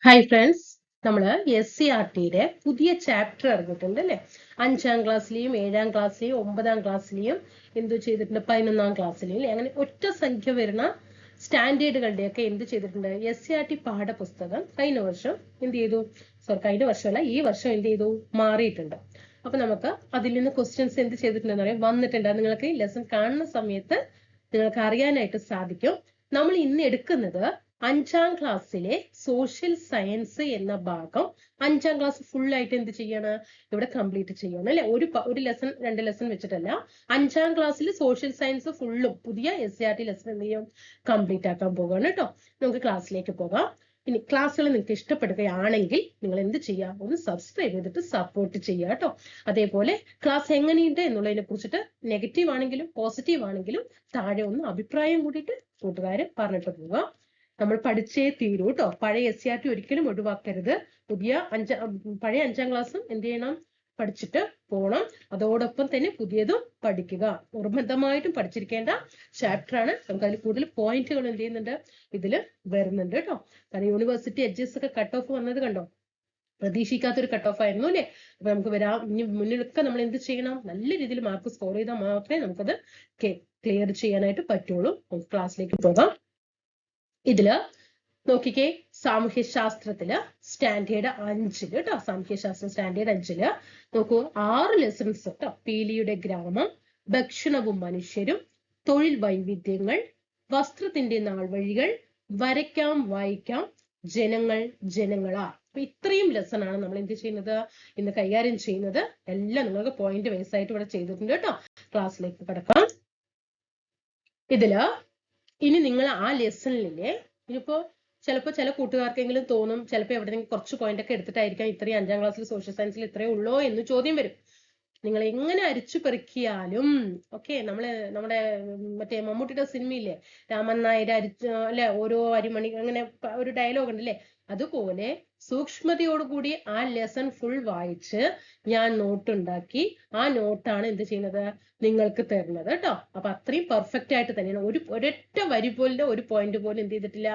Hi friends, നമ്മള് SCERTയുടെ പുതിയ chapter ഇറങ്ങിയിട്ടുണ്ട് അല്ലെ. 5ാം ക്ലാസ്സിലെയും 7ാം ക്ലാസ്സിലെയും 9ാം ക്ലാസ്സിലെയും എന്ത് ചെയ്തിട്ടുണ്ട്, 11ാം ക്ലാസ്സിലെയും അല്ലെ. അങ്ങനെ ഒറ്റ സംഖ്യ വരുന്ന സ്റ്റാൻഡേർഡുകളുടെയൊക്കെ എന്ത് ചെയ്തിട്ടുണ്ട്, SCERT പാഠപുസ്തകം കഴിഞ്ഞ വർഷം എന്ത് ചെയ്തു, കഴിഞ്ഞ വർഷമല്ല ഈ വർഷം എന്ത് ചെയ്തു, മാറിയിട്ടുണ്ട്. അപ്പൊ നമുക്ക് അതിൽ നിന്ന് ക്വസ്റ്റ്യൻസ് എന്ത് ചെയ്തിട്ടുണ്ടെന്ന് പറയാം, വന്നിട്ടുണ്ട്. നിങ്ങൾക്ക് ലെസൺ കാണുന്ന സമയത്ത് നിങ്ങൾക്ക് അറിയാനായിട്ട് സാധിക്കും. നമ്മൾ ഇന്ന് എടുക്കുന്നത് 5ാം ക്ലാസ്സിലെ സോഷ്യൽ സയൻസ് എന്ന ഭാഗം 5ാം ക്ലാസ് ഫുൾ ആയിട്ട് എന്ത് ചെയ്യാണ്, ഇവിടെ കംപ്ലീറ്റ് ചെയ്യണം അല്ലെ. ഒരു ലെസൺ 2 ലെസൺ വെച്ചിട്ടല്ല, 5ാം ക്ലാസ്സിൽ സോഷ്യൽ സയൻസ് ഫുള്ളും പുതിയ SCERT ലെസൺ എന്ത് ചെയ്യും, കംപ്ലീറ്റ് ആക്കാൻ പോവുകയാണ് കേട്ടോ. നമുക്ക് ക്ലാസ്സിലേക്ക് പോകാം. ഇനി ക്ലാസ്സുകൾ നിങ്ങൾക്ക് ഇഷ്ടപ്പെടുകയാണെങ്കിൽ നിങ്ങൾ എന്ത് ചെയ്യുക, ഒന്ന് സബ്സ്ക്രൈബ് ചെയ്തിട്ട് സപ്പോർട്ട് ചെയ്യുക കേട്ടോ. അതേപോലെ ക്ലാസ് എങ്ങനെയുണ്ട് എന്നുള്ളതിനെ കുറിച്ചിട്ട് നെഗറ്റീവ് ആണെങ്കിലും പോസിറ്റീവ് ആണെങ്കിലും താഴെ ഒന്ന് അഭിപ്രായം കൂടിയിട്ട് കൂട്ടുകാര് പറഞ്ഞിട്ട് പോവുക. നമ്മൾ പഠിച്ചേ തീരൂ കേട്ടോ. പഴയ SCERT ഒരിക്കലും ഒഴിവാക്കരുത്. പഴയ 5ാം ക്ലാസ്സും എന്ത് ചെയ്യണം, പഠിച്ചിട്ട് പോകണം. അതോടൊപ്പം തന്നെ പുതിയതും പഠിക്കുക. നിർബന്ധമായിട്ടും പഠിച്ചിരിക്കേണ്ട ചാപ്റ്റർ ആണ്. നമുക്ക് അതിൽ കൂടുതൽ പോയിന്റുകൾ എന്ത് ചെയ്യുന്നുണ്ട്, ഇതില് വരുന്നുണ്ട് കേട്ടോ. കാരണം യൂണിവേഴ്സിറ്റി എഡ്ജസ് ഒക്കെ കട്ട് ഓഫ് വന്നത് കണ്ടോ, പ്രതീക്ഷിക്കാത്തൊരു കട്ട് ഓഫ് ആയിരുന്നു അല്ലെ. അപ്പൊ നമുക്ക് മുന്നിലൊക്കെ നമ്മൾ എന്ത് ചെയ്യണം, നല്ല രീതിയിൽ മാർക്ക് സ്കോർ ചെയ്താൽ മാത്രമേ നമുക്കത് ക്ലിയർ ചെയ്യാനായിട്ട് പറ്റുള്ളൂ. നമുക്ക് ക്ലാസ്സിലേക്ക് പോകാം. ഇതില് നോക്കിക്കേ, സാമൂഹ്യശാസ്ത്രത്തില് സ്റ്റാൻഡേർഡ് 5 കേട്ടോ. സാമൂഹ്യശാസ്ത്രം സ്റ്റാൻഡേർഡ് 5 നോക്കൂ, 6 ലെസൺസ് കേട്ടോ. പീലിയുടെ ഗ്രാമം, ഭക്ഷണവും മനുഷ്യരും, തൊഴിൽ വൈവിധ്യങ്ങൾ, വസ്ത്രത്തിന്റെ നാൾവഴികൾ, വരയ്ക്കാം വായിക്കാം, ജനങ്ങൾ ജനങ്ങളാ. അപ്പൊ ഇത്രയും ലെസൺ ആണ് നമ്മൾ എന്ത് ചെയ്യുന്നത്, ഇന്ന് കൈകാര്യം ചെയ്യുന്നത്. എല്ലാം നിങ്ങൾക്ക് പോയിന്റ് വൈസ് ആയിട്ട് ഇവിടെ ചെയ്തിട്ടുണ്ട് കേട്ടോ. ക്ലാസ്സിലേക്ക് കിടക്കാം. ഇതില് ഇനി നിങ്ങൾ ആ ലെസണിലെ ഇനിയിപ്പോ ചിലപ്പോൾ ചില കൂട്ടുകാർക്കെങ്കിലും തോന്നും, ചിലപ്പോൾ എവിടെയെങ്കിലും കുറച്ച് പോയിന്റ് ഒക്കെ എടുത്തിട്ടായിരിക്കാം ഇത്രയും 5ാം ക്ലാസ്സിൽ സോഷ്യൽ സയൻസിൽ ഇത്രയേ ഉള്ളോ എന്ന് ചോദ്യം വരും. നിങ്ങൾ എങ്ങനെ അരിച്ചു പെറുക്കിയാലും ഓക്കെ, നമ്മുടെ മറ്റേ മമ്മൂട്ടിയുടെ സിനിമയില്ലേ, രാമൻ നായർ അല്ലെ, ഓരോ അരിമണി, അങ്ങനെ ഒരു ഡയലോഗ് ഉണ്ടല്ലേ, അതുപോലെ സൂക്ഷ്മതയോടുകൂടി ആ ലെസൺ ഫുൾ വായിച്ച് ഞാൻ നോട്ടുണ്ടാക്കി ആ നോട്ടാണ് എന്ത് ചെയ്യുന്നത്, നിങ്ങൾക്ക് തരുന്നത് കേട്ടോ. അപ്പൊ അത്രയും പെർഫെക്റ്റ് ആയിട്ട് തന്നെയാണ്. ഒരൊറ്റ വരി പോലും ഒരു പോയിന്റ് പോലും എന്ത് ചെയ്തിട്ടില്ല,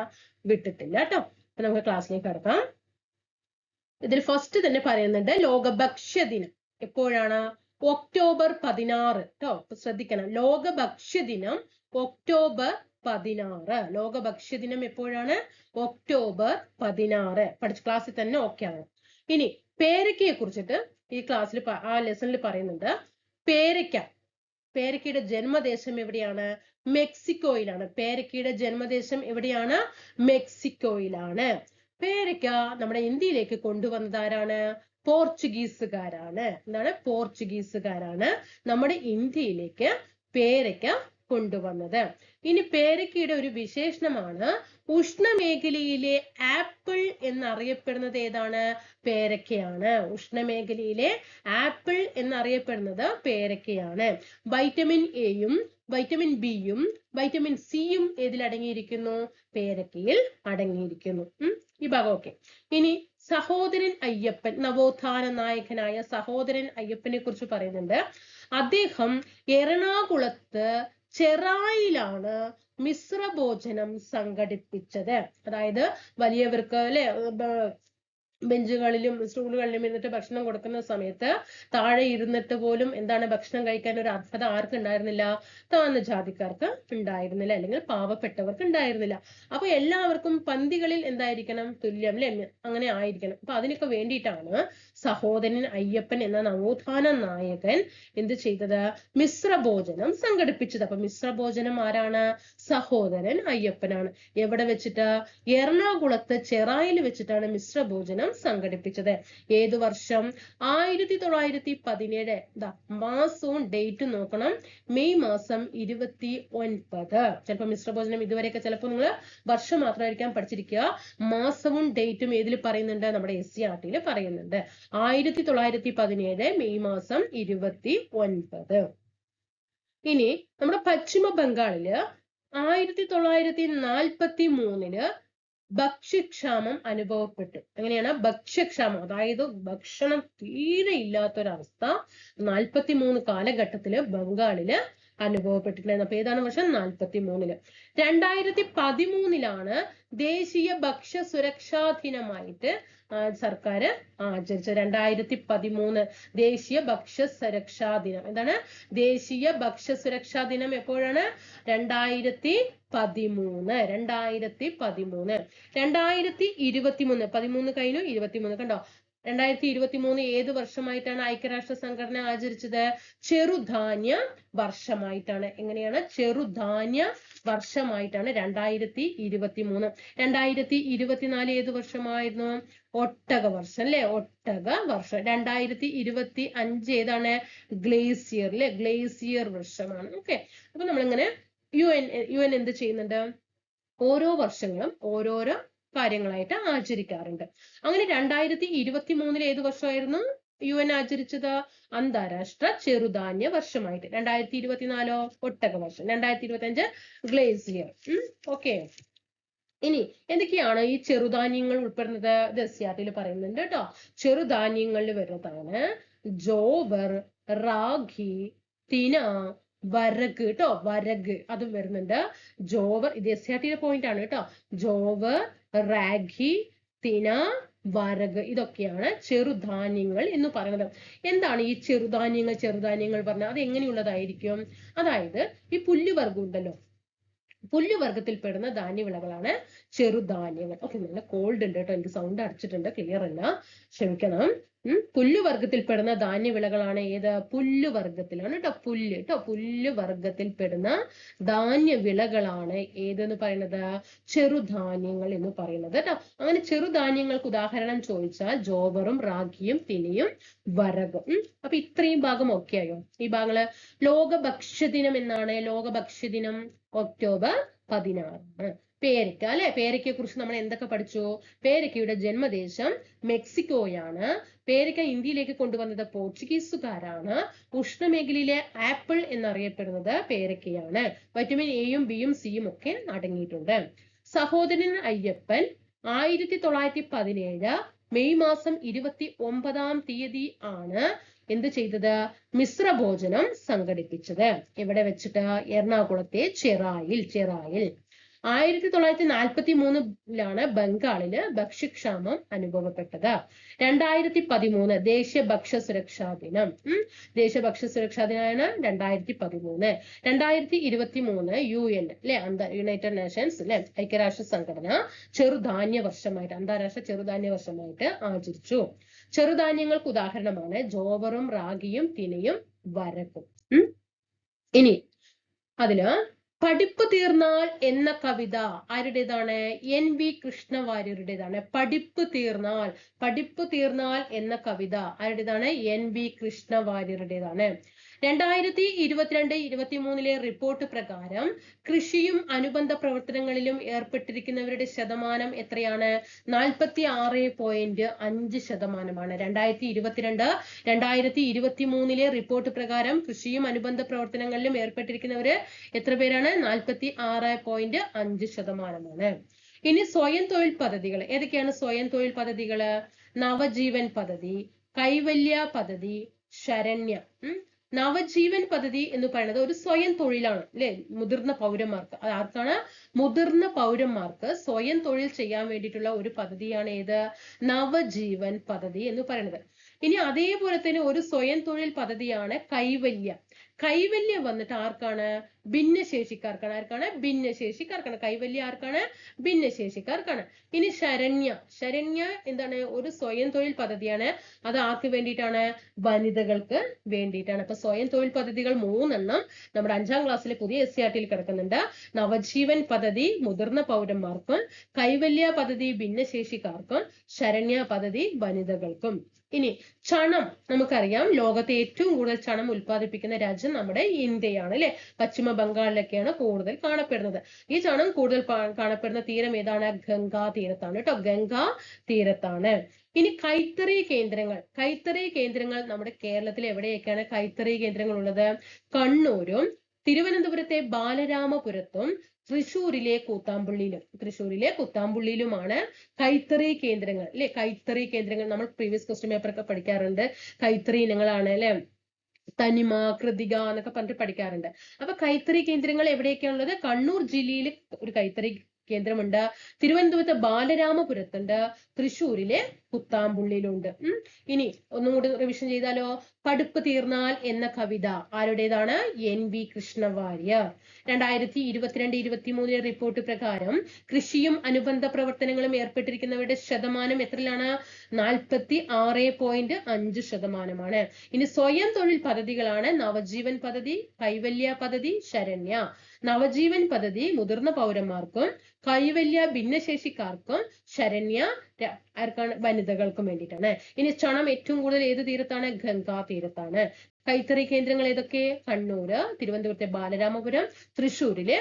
വിട്ടിട്ടില്ല കേട്ടോ. അപ്പൊ നമുക്ക് ക്ലാസ്സിലേക്ക് കടക്കാം. ഇതിൽ ഫസ്റ്റ് തന്നെ പറയുന്നുണ്ട് ലോക ഭക്ഷ്യദിനം എപ്പോഴാണ്, ഒക്ടോബർ 16 കേട്ടോ. ശ്രദ്ധിക്കണം, ലോക ഭക്ഷ്യദിനം ഒക്ടോബർ 16. ലോക ഭക്ഷ്യദിനം എപ്പോഴാണ്, ഒക്ടോബർ 16. പഠിച്ച ക്ലാസ്സിൽ തന്നെ ഓക്കെ ആണ്. ഇനി പേരയ്ക്കയെ കുറിച്ചിട്ട് ഈ ക്ലാസ്സിൽ ആ ലെസണിൽ പറയുന്നുണ്ട്. പേരയ്ക്കയുടെ ജന്മദേശം എവിടെയാണ്, മെക്സിക്കോയിലാണ്. പേരയ്ക്കയുടെ ജന്മദേശം എവിടെയാണ്, മെക്സിക്കോയിലാണ്. പേരയ്ക്ക നമ്മുടെ ഇന്ത്യയിലേക്ക് കൊണ്ടുവന്നത് ആരാണ്, പോർച്ചുഗീസുകാരാണ്. എന്താണ്, പോർച്ചുഗീസുകാരാണ് നമ്മുടെ ഇന്ത്യയിലേക്ക് പേരയ്ക്ക കൊണ്ടുവന്നത്. ഇനി പേരയ്ക്കയുടെ ഒരു വിശേഷണമാണ്, ഉഷ്ണമേഖലയിലെ ആപ്പിൾ എന്നറിയപ്പെടുന്നത് ഏതാണ്, പേരയ്ക്കയാണ്. ഉഷ്ണമേഖലയിലെ ആപ്പിൾ എന്നറിയപ്പെടുന്നത് പേരയ്ക്കയാണ്. വൈറ്റമിൻ എയും വൈറ്റമിൻ ബിയും വൈറ്റമിൻ സിയും ഏതിൽ അടങ്ങിയിരിക്കുന്നു, പേരയ്ക്കയിൽ അടങ്ങിയിരിക്കുന്നു. ഈ ഭാഗം ഓക്കെ. ഇനി സഹോദരൻ അയ്യപ്പൻ, നവോത്ഥാന നായകനായ സഹോദരൻ അയ്യപ്പനെ കുറിച്ച് പറയുന്നുണ്ട്. അദ്ദേഹം എറണാകുളത്ത് ചെറായിലാണ് മിശ്രഭോജനം സംഘടിപ്പിച്ചത്. അതായത് വലിയവർക്ക് അല്ലെ, ബെഞ്ചുകളിലും സ്റ്റൂളുകളിലും ഇരുന്നിട്ട് ഭക്ഷണം കൊടുക്കുന്ന സമയത്ത് താഴെ ഇരുന്നിട്ട് പോലും എന്താണ്, ഭക്ഷണം കഴിക്കാൻ ഒരു അർഹത ആർക്ക് ഉണ്ടായിരുന്നില്ല, താഴ്ന്ന ജാതിക്കാർക്ക് ഉണ്ടായിരുന്നില്ല, അല്ലെങ്കിൽ പാവപ്പെട്ടവർക്ക് ഉണ്ടായിരുന്നില്ല. അപ്പൊ എല്ലാവർക്കും പന്തികളിൽ എന്തായിരിക്കണം, തുല്യം അല്ലെ, അങ്ങനെ ആയിരിക്കണം. അപ്പൊ അതിനൊക്കെ വേണ്ടിയിട്ടാണ് സഹോദരൻ അയ്യപ്പൻ എന്ന നവോത്ഥാന നായകൻ എന്ത് ചെയ്തത്, മിശ്രഭോജനം സംഘടിപ്പിച്ചത്. അപ്പൊ മിശ്രഭോജനം ആരാണ്, സഹോദരൻ അയ്യപ്പനാണ്. എവിടെ വെച്ചിട്ട്, എറണാകുളത്ത് ചെറായിൽ വെച്ചിട്ടാണ് മിശ്രഭോജനം സംഘടിപ്പിച്ചത്. ഏതു വർഷം, 1917. മാസവും ഡേറ്റ് നോക്കണം, മെയ് മാസം 29. ചിലപ്പോൾ മിശ്രഭോജനം ഇതുവരെയൊക്കെ ചിലപ്പോൾ നിങ്ങൾ വർഷം മാത്രമായിരിക്കാം പഠിച്ചിരിക്കുക, മാസവും ഡേറ്റും ഏതിൽ പറയുന്നുണ്ട്, നമ്മുടെ SCERT പറയുന്നുണ്ട്. 1917 മെയ് മാസം 29. ഇനി നമ്മുടെ പശ്ചിമ ബംഗാളില് 1943 ഭക്ഷ്യക്ഷാമം അനുഭവപ്പെട്ടു. എങ്ങനെയാണ്, ഭക്ഷ്യക്ഷാമം, അതായത് ഭക്ഷണം തീരെ ഇല്ലാത്തൊരവസ്ഥ 43 കാലഘട്ടത്തില് ബംഗാളില് അനുഭവപ്പെട്ടിട്ടുണ്ടായിരുന്നു. അപ്പൊ ഏതാണ് വർഷം, 43. 2013 ദേശീയ ഭക്ഷ്യ സുരക്ഷാ ദിനമായിട്ട് സർക്കാർ ആചരിച്ചത്. 2013 ദേശീയ ഭക്ഷ്യ സുരക്ഷാ ദിനം. എന്താണ് ദേശീയ ഭക്ഷ്യ സുരക്ഷാ ദിനം? എപ്പോഴാണ്? 2013. 2023 കഴിഞ്ഞു, 23 കണ്ടോ? 2023 ഏത് വർഷമായിട്ടാണ് ഐക്യരാഷ്ട്ര സംഘടന ആചരിച്ചത്? ചെറുധാന്യ വർഷമായിട്ടാണ്. എങ്ങനെയാണ്? ചെറുധാന്യ വർഷമായിട്ടാണ് 2023. 2024 ഏത് വർഷമായിരുന്നു? ഒട്ടക വർഷം അല്ലെ? ഒട്ടക വർഷം. 2025 ഏതാണ്? ഗ്ലേസിയർ അല്ലെ? ഗ്ലേസിയർ വർഷമാണ്. ഓക്കെ, അപ്പൊ നമ്മളിങ്ങനെ യു എൻ എന്ത് ചെയ്യുന്നുണ്ട്? ഓരോ വർഷങ്ങളും ഓരോരോ കാര്യങ്ങളായിട്ട് ആചരിക്കാറുണ്ട്. അങ്ങനെ 2023 ഏത് വർഷമായിരുന്നു യു എൻ ആചരിച്ചത്? അന്താരാഷ്ട്ര ചെറുധാന്യ വർഷമായിട്ട്. 2024 ഒട്ടക വർഷം. 2025 ഗ്ലേസിയർ. ഓക്കെ, ഇനി എന്തൊക്കെയാണ് ഈ ചെറുധാന്യങ്ങൾ ഉൾപ്പെടുന്നത്? ദസ്യാട്ടിൽ പറയുന്നുണ്ട് കേട്ടോ. ചെറുധാന്യങ്ങളിൽ വരുന്നതാണ് ജോവർ, റാഗി, തിന, വരക് കേട്ടോ. വരക് അതും വരുന്നുണ്ട്. ജോവർ, ഇത് ദസ്യാട്ടിയുടെ പോയിന്റ് ആണ് കേട്ടോ. ജോവർ, റാഗി, തിന, വരക് ഇതൊക്കെയാണ് ചെറുധാന്യങ്ങൾ എന്ന് പറയുന്നത്. എന്താണ് ഈ ചെറുധാന്യങ്ങൾ പറഞ്ഞാൽ അത് എങ്ങനെയുള്ളതായിരിക്കും? അതായത് ഈ പുല്ലുവർഗ്ഗം ഉണ്ടല്ലോ, പുല്ലുവർഗത്തിൽപ്പെടുന്ന ധാന്യവിളകളാണ് ചെറുധാന്യങ്ങൾ. ഓക്കെ, നല്ല കോൾഡ് ഉണ്ട് കേട്ടോ, എനിക്ക് സൗണ്ട് അടച്ചിട്ടുണ്ട്, ക്ലിയർ അല്ല, ക്ഷമിക്കണം. പുല്ലുവർഗത്തിൽപ്പെടുന്ന ധാന്യവിളകളാണ് ഏത്? പുല്ലുവർഗത്തിലാണ് കേട്ടോ. പുല്ലുവർഗത്തിൽപ്പെടുന്ന ധാന്യവിളകളാണ് ഏതെന്ന് പറയുന്നത്? ചെറുധാന്യങ്ങൾ എന്ന് പറയുന്നത് കേട്ടോ. അങ്ങനെ ചെറുധാന്യങ്ങൾക്ക് ഉദാഹരണം ചോദിച്ചാൽ ജോവറും റാഗിയും തിനയും വരകും. അപ്പൊ ഇത്രയും ഭാഗം ഓക്കെ ആയോ? ഈ ഭാഗങ്ങള് ലോക ഭക്ഷ്യദിനം എന്നാണ്. ലോക ഭക്ഷ്യദിനം ഒക്ടോബർ 16. പേരയ്ക്ക അല്ലെ? പേരയ്ക്കയെ കുറിച്ച് നമ്മൾ എന്തൊക്കെ പഠിച്ചു? പേരയ്ക്കയുടെ ജന്മദേശം മെക്സിക്കോയാണ്. പേരയ്ക്ക ഇന്ത്യയിലേക്ക് കൊണ്ടുവന്നത് പോർച്ചുഗീസുകാരാണ്. ഉഷ്ണമേഖലയിലെ ആപ്പിൾ എന്നറിയപ്പെടുന്നത് പേരയ്ക്കയാണ്. വൈറ്റമിൻ എയും ബിയും സിയും ഒക്കെ അടങ്ങിയിട്ടുണ്ട്. സഹോദരൻ അയ്യപ്പൻ 1917 മെയ് മാസം 29 ആണ് എന്ത് ചെയ്തത്? മിശ്രഭോജനം സംഘടിപ്പിച്ചത്. എവിടെ വെച്ചിട്ട്? എറണാകുളത്തെ ചെറായിൽ. 1943 ബംഗാളില് ഭക്ഷ്യക്ഷാമം അനുഭവപ്പെട്ടത്. 2013 ദേശീയ ഭക്ഷ്യ സുരക്ഷാ ദിനം. ദേശീയ ഭക്ഷ്യ സുരക്ഷാ ദിനമാണ് 2013. 2023 UN അല്ലെ? യുണൈറ്റഡ് നേഷൻസ് അല്ലെ? ഐക്യരാഷ്ട്ര സംഘടന ചെറുധാന്യ വർഷമായിട്ട്, അന്താരാഷ്ട്ര ചെറുധാന്യ വർഷമായിട്ട് ആചരിച്ചു. ചെറുധാന്യങ്ങൾക്ക് ഉദാഹരണമാണ് ജോവറും റാഗിയും തിനയും വരകും. ഇനി അതില് പഠിപ്പ് തീർന്നാൽ എന്ന കവിത ആരുടേതാണ്? NV കൃഷ്ണവാര്യരുടേതാണ്. പഠിപ്പ് തീർന്നാൽ എന്ന കവിത ആരുടേതാണ്? NV കൃഷ്ണവാര്യരുടേതാണ്. 2022-23 റിപ്പോർട്ട് പ്രകാരം കൃഷിയും അനുബന്ധ പ്രവർത്തനങ്ങളിലും ഏർപ്പെട്ടിരിക്കുന്നവരുടെ ശതമാനം എത്രയാണ്? 46.5%. 2022-2023 റിപ്പോർട്ട് പ്രകാരം കൃഷിയും അനുബന്ധ പ്രവർത്തനങ്ങളിലും ഏർപ്പെട്ടിരിക്കുന്നവര് എത്ര പേരാണ്? 46.5%. ഇനി സ്വയം തൊഴിൽ പദ്ധതികൾ ഏതൊക്കെയാണ്? സ്വയം തൊഴിൽ പദ്ധതികള് നവജീവൻ പദ്ധതി, കൈവല്യ പദ്ധതി, ശരണ്യ. നവജീവൻ പദ്ധതി എന്ന് പറയുന്നത് ഒരു സ്വയം തൊഴിലാണ് അല്ലെ? മുതിർന്ന പൗരന്മാർക്ക്. അത് ആർക്കാണ്? മുതിർന്ന പൗരന്മാർക്ക് സ്വയം തൊഴിൽ ചെയ്യാൻ വേണ്ടിയിട്ടുള്ള ഒരു പദ്ധതിയാണ് ഏത്? നവജീവൻ പദ്ധതി എന്ന് പറയുന്നത്. ഇനി അതേപോലെ തന്നെ ഒരു സ്വയം തൊഴിൽ പദ്ധതിയാണ് കൈവല്യ. കൈവല്യം വന്നിട്ട് ആർക്കാണ്? ഭിന്നശേഷിക്കാർക്കാണ്. ആർക്കാണ്? ഭിന്നശേഷിക്കാർക്കാണ്. കൈവല്യം ആർക്കാണ്? ഭിന്നശേഷിക്കാർക്കാണ്. ഇനി ശരണ്യ എന്താണ്? ഒരു സ്വയം തൊഴിൽ പദ്ധതിയാണ്. അത് ആർക്ക് വേണ്ടിയിട്ടാണ്? വനിതകൾക്ക് വേണ്ടിയിട്ടാണ്. അപ്പൊ സ്വയം തൊഴിൽ പദ്ധതികൾ 3 നമ്മുടെ 5ാം ക്ലാസ്സിലെ പുതിയ SCERT-ൽ കിടക്കുന്നുണ്ട്. നവജീവൻ പദ്ധതി മുതിർന്ന പൗരന്മാർക്കും, കൈവല്യ പദ്ധതി ഭിന്നശേഷിക്കാർക്കും, ശരണ്യ പദ്ധതി വനിതകൾക്കും. ഇനി ചണം നമുക്കറിയാം, ലോകത്തെ ഏറ്റവും കൂടുതൽ ചണം ഉൽപ്പാദിപ്പിക്കുന്ന രാജ്യം നമ്മുടെ ഇന്ത്യയാണ് അല്ലെ? പശ്ചിമ ബംഗാളിലൊക്കെയാണ് കൂടുതൽ കാണപ്പെടുന്നത്. ഈ ചണം കൂടുതൽ കാണപ്പെടുന്ന തീരം ഏതാണ്? ഗംഗാ തീരത്താണ് കേട്ടോ. ഗംഗാ തീരത്താണ്. ഇനി കൈത്തറി കേന്ദ്രങ്ങൾ നമ്മുടെ കേരളത്തിൽ എവിടെയൊക്കെയാണ് കൈത്തറി കേന്ദ്രങ്ങൾ ഉള്ളത്? കണ്ണൂരും തിരുവനന്തപുരത്തെ ബാലരാമപുരത്തും തൃശ്ശൂരിലെ കൂത്താമ്പുള്ളിയിലുമാണ് കൈത്തറി കേന്ദ്രങ്ങൾ അല്ലെ? കൈത്തറി കേന്ദ്രങ്ങൾ നമ്മൾ പ്രീവിയസ് ക്വസ്റ്റ്യൻ പേപ്പർ ഒക്കെ പഠിക്കാറുണ്ട്. കൈത്തറി ഇനങ്ങളാണ് അല്ലെ? തനിമ, കൃതിക എന്നൊക്കെ പറഞ്ഞിട്ട് പഠിക്കാറുണ്ട്. അപ്പൊ കൈത്തറി കേന്ദ്രങ്ങൾ എവിടെയൊക്കെയാണുള്ളത്? കണ്ണൂർ ജില്ലയിൽ ഒരു കൈത്തറി കേന്ദ്രമുണ്ട്. തിരുവനന്തപുരത്ത് ബാലരാമപുരത്തുണ്ട്. തൃശ്ശൂരിലെ കുത്താമ്പുള്ളിയിലുണ്ട്. ഇനി ഒന്നും കൂടി റിവിഷൻ ചെയ്താലോ? പടുപ്പ് തീർന്നാൽ എന്ന കവിത ആരുടേതാണ്? NV കൃഷ്ണവാര്യർ. 2022-23 റിപ്പോർട്ട് പ്രകാരം കൃഷിയും അനുബന്ധ പ്രവർത്തനങ്ങളും ഏർപ്പെട്ടിരിക്കുന്നവരുടെ ശതമാനം എത്രയിലാണ്? 46.5%. ഇനി സ്വയം തൊഴിൽ പദ്ധതികളാണ് നവജീവൻ പദ്ധതി, കൈവല്യ പദ്ധതി, ശരണ്യ. നവജീവൻ പദ്ധതി മുതിർന്ന പൗരന്മാർക്കും, കൈവല്യ ഭിന്നശേഷിക്കാർക്കും, ശരണ്യ ആർക്കാണ്? വനിതകൾക്കും വേണ്ടിയിട്ടാണ്. ഇനി ചണം ഏറ്റവും കൂടുതൽ ഏത് തീരത്താണ്? ഗംഗാ തീരത്താണ്. കൈത്തറി കേന്ദ്രങ്ങൾ ഏതൊക്കെ? കണ്ണൂര്, തിരുവനന്തപുരത്തെ ബാലരാമപുരം, തൃശ്ശൂരിലെ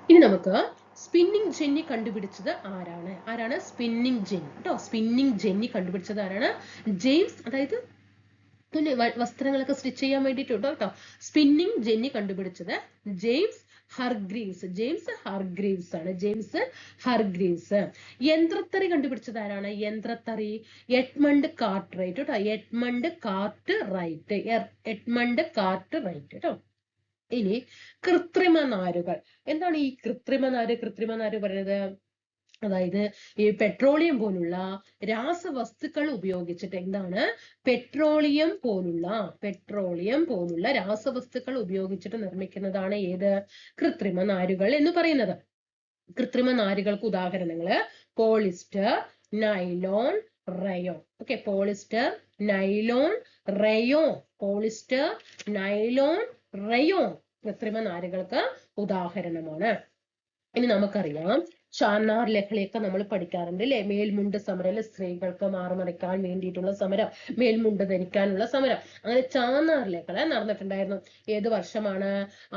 ഇനി നമുക്ക് സ്പിന്നിങ് ജെന്നി കണ്ടുപിടിച്ചത് ആരാണ്? ആരാണ് സ്പിന്നിങ് ജെന്നി? കേട്ടോ, സ്പിന്നിങ് ജെന്നി കണ്ടുപിടിച്ചത് ആരാണ്? ജെയിംസ്, അതായത് വസ്ത്രങ്ങളൊക്കെ സ്റ്റിച്ച് ചെയ്യാൻ വേണ്ടിയിട്ടുണ്ട് കേട്ടോ. സ്പിന്നിങ് ജെന്നി കണ്ടുപിടിച്ചത് ജെയിംസ് ഹർഗ്രീവ്സ്. ജെയിംസ് ഹർഗ്രീവ്സ് ആണ്. ജെയിംസ് ഹർഗ്രീവ്സ്. യന്ത്രത്തറി കണ്ടുപിടിച്ചത് ആരാണ്? യന്ത്രത്തറി എഡ്മണ്ട് കാർട്ട്റൈറ്റ് കേട്ടോ. എഡ്മണ്ട് കാർട്ട്റൈറ്റ്. എഡ്മണ്ട് കാർട്ട്റൈറ്റ് കേട്ടോ. ഇനി കൃത്രിമ നാരുകൾ. എന്താണ് ഈ കൃത്രിമ നാര് പറയുന്നത്? അതായത് ഈ പെട്രോളിയം പോലുള്ള രാസവസ്തുക്കൾ ഉപയോഗിച്ചിട്ട്, എന്താണ്? പെട്രോളിയം പോലുള്ള രാസവസ്തുക്കൾ ഉപയോഗിച്ചിട്ട് നിർമ്മിക്കുന്നതാണ് ഏത്? കൃത്രിമ നാരുകൾ എന്ന് പറയുന്നത്. കൃത്രിമ നാരുകൾക്ക് ഉദാഹരണങ്ങള് polyester, nylon, rayon. Okay, polyester, nylon, rayon. Polyester, nylon, rayon കൃത്രിമ നാരുകൾക്ക് ഉദാഹരണമാണ്. ഇനി നമുക്കറിയാം ചാന്നാർ ലഹളയൊക്കെ നമ്മൾ പഠിക്കാറുണ്ട് അല്ലെ? മേൽമുണ്ട് സമരം അല്ലെ? സ്ത്രീകൾക്ക് മാറുമറയ്ക്കാൻ വേണ്ടിയിട്ടുള്ള സമരം, മേൽമുണ്ട് ധരിക്കാനുള്ള സമരം. അങ്ങനെ ചാന്നാർ ലഹള നടന്നിട്ടുണ്ടായിരുന്നു. ഏത് വർഷമാണ്?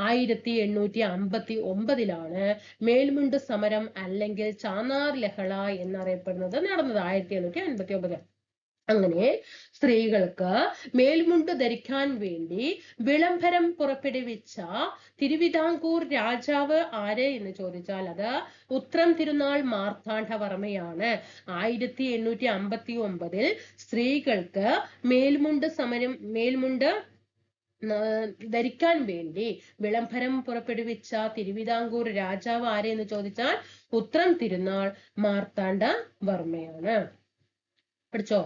1859 മേൽമുണ്ട് സമരം അല്ലെങ്കിൽ ചാന്നാർ ലഹള എന്നറിയപ്പെടുന്നത് നടന്നത്. 1859. അങ്ങനെ സ്ത്രീകൾക്ക് മേൽമുണ്ട് ധരിക്കാൻ വേണ്ടി വിളംബരം പുറപ്പെടുവിച്ച തിരുവിതാംകൂർ രാജാവ് ആര് എന്ന് ചോദിച്ചാൽ അത് ഉത്രം തിരുനാൾ മാർത്താണ്ഡവർമ്മയാണ്. 1859 സ്ത്രീകൾക്ക് മേൽമുണ്ട് ധരിക്കാൻ വേണ്ടി വിളംബരം പുറപ്പെടുവിച്ച തിരുവിതാംകൂർ രാജാവ് ആര് എന്ന് ചോദിച്ചാൽ ഉത്രം തിരുനാൾ മാർത്താണ്ഡവർമ്മയാണ്. പഠിച്ചോ?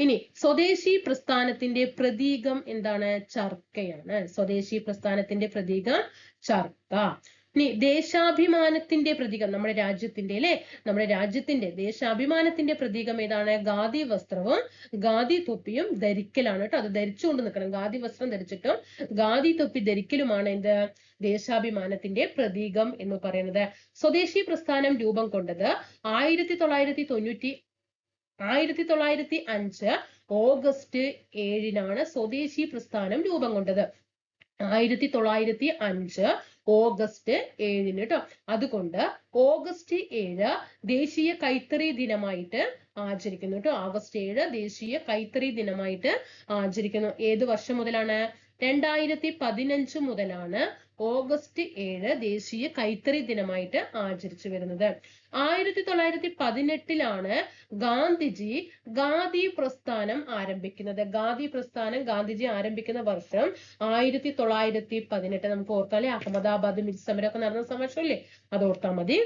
ഇനി സ്വദേശി പ്രസ്ഥാനത്തിന്റെ പ്രതീകം എന്താണ്? ചർക്കയാണ്. സ്വദേശി പ്രസ്ഥാനത്തിന്റെ പ്രതീകം ചർക്ക. ഇനി ദേശാഭിമാനത്തിന്റെ പ്രതീകം, നമ്മുടെ രാജ്യത്തിന്റെ ദേശാഭിമാനത്തിന്റെ പ്രതീകം ഏതാണ്? ഖാദി വസ്ത്രവും ഖാദി തൊപ്പിയും ധരിക്കലാണ് കേട്ടോ. അത് ധരിച്ചുകൊണ്ട് നിൽക്കണം. ഖാദി വസ്ത്രം ധരിച്ചിട്ടും ഖാദി തൊപ്പി ധരിക്കലുമാണ് എന്ത്? ദേശാഭിമാനത്തിന്റെ പ്രതീകം എന്ന് പറയുന്നത്. സ്വദേശി പ്രസ്ഥാനം രൂപം കൊണ്ടത് 1905 ഓഗസ്റ്റ് 7 സ്വദേശി പ്രസ്ഥാനം രൂപം കൊണ്ടത്. 1905 ഓഗസ്റ്റ് 7 കേട്ടോ. അതുകൊണ്ട് ഓഗസ്റ്റ് 7 ദേശീയ കൈത്തറി ദിനമായിട്ട് ആചരിക്കുന്നു കേട്ടോ. ഓഗസ്റ്റ് 7 ദേശീയ കൈത്തറി ദിനമായിട്ട് ആചരിക്കുന്നു. ഏത് വർഷം മുതലാണ്? 2015 മുതലാണ് ഓഗസ്റ്റ് 7 ദേശീയ കൈത്തറി ദിനമായിട്ട് ആചരിച്ചു വരുന്നത്. 1918 ഗാന്ധിജി ഖാദി പ്രസ്ഥാനം ആരംഭിക്കുന്നത്. ഗാന്ധിജി ആരംഭിക്കുന്ന വർഷം 1918. നമുക്ക് ഓർക്കാല്ലേ, അഹമ്മദാബാദ് മിൽ സമരമൊക്കെ നടന്ന വർഷമല്ലേ? അത് ഓർത്താൽ മതി.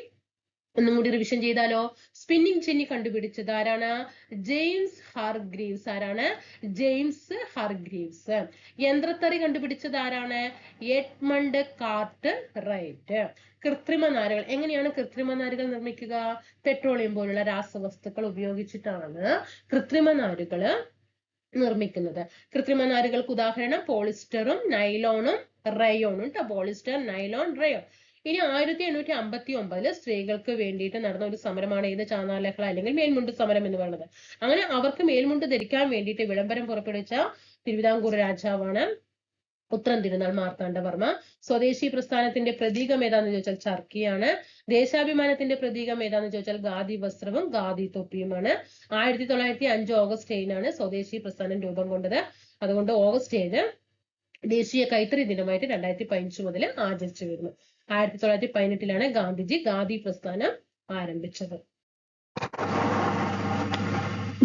ഒന്നും കൂടി റിവിഷൻ ചെയ്താലോ? സ്പിന്നിങ് ജെന്നി കണ്ടുപിടിച്ചത് ആരാണ്? ജെയിംസ് ഹർഗ്രീവ്സ്. ആരാണ്? ജെയിംസ് ഹർഗ്രീവ്സ്. യന്ത്രത്തറി കണ്ടുപിടിച്ചത് ആരാണ്? എഡ്മണ്ട് കാർട്ട്റൈറ്റ്. കൃത്രിമ നാരുകൾ. എങ്ങനെയാണ് കൃത്രിമ നാരുകൾ നിർമ്മിക്കുക? പെട്രോളിയം പോലുള്ള രാസവസ്തുക്കൾ ഉപയോഗിച്ചിട്ടാണ് കൃത്രിമ നാരുകൾ നിർമ്മിക്കുന്നത്. കൃത്രിമ നാരുകൾക്ക് ഉദാഹരണം പോളിസ്റ്ററും നൈലോണും റയോണും കേട്ടോ. Polyester, nylon, rayon. ഇനി 1859 സ്ത്രീകൾക്ക് വേണ്ടിയിട്ട് നടന്ന ഒരു സമരമാണ് ഏത്? ചാന്നാർ ലഹള അല്ലെങ്കിൽ മേൽമുണ്ട് സമരം എന്ന് പറയുന്നത്. അങ്ങനെ അവർക്ക് മേൽമുണ്ട് ധരിക്കാൻ വേണ്ടിയിട്ട് വിളംബരം പുറപ്പെടുവിച്ച തിരുവിതാംകൂർ രാജാവാണ് ഉത്രം തിരുനാൾ മാർത്താണ്ഡവർമ്മ. സ്വദേശി പ്രസ്ഥാനത്തിന്റെ പ്രതീകം ഏതാന്ന് ചോദിച്ചാൽ ചർക്കയാണ്. ദേശാഭിമാനത്തിന്റെ പ്രതീകം ഏതാന്ന് ചോദിച്ചാൽ ഖാദി വസ്ത്രവും ഖാദി തൊപ്പിയുമാണ്. 1905 ഓഗസ്റ്റ് 7 സ്വദേശി പ്രസ്ഥാനം രൂപം കൊണ്ടത്. അതുകൊണ്ട് ഓഗസ്റ്റ് 7 ദേശീയ കൈത്തറി ദിനമായിട്ട് 2015 മുതൽ ആചരിച്ചു വരുന്നു. 1918 ഗാന്ധിജി ഖാദി പ്രസ്ഥാനം ആരംഭിച്ചത്.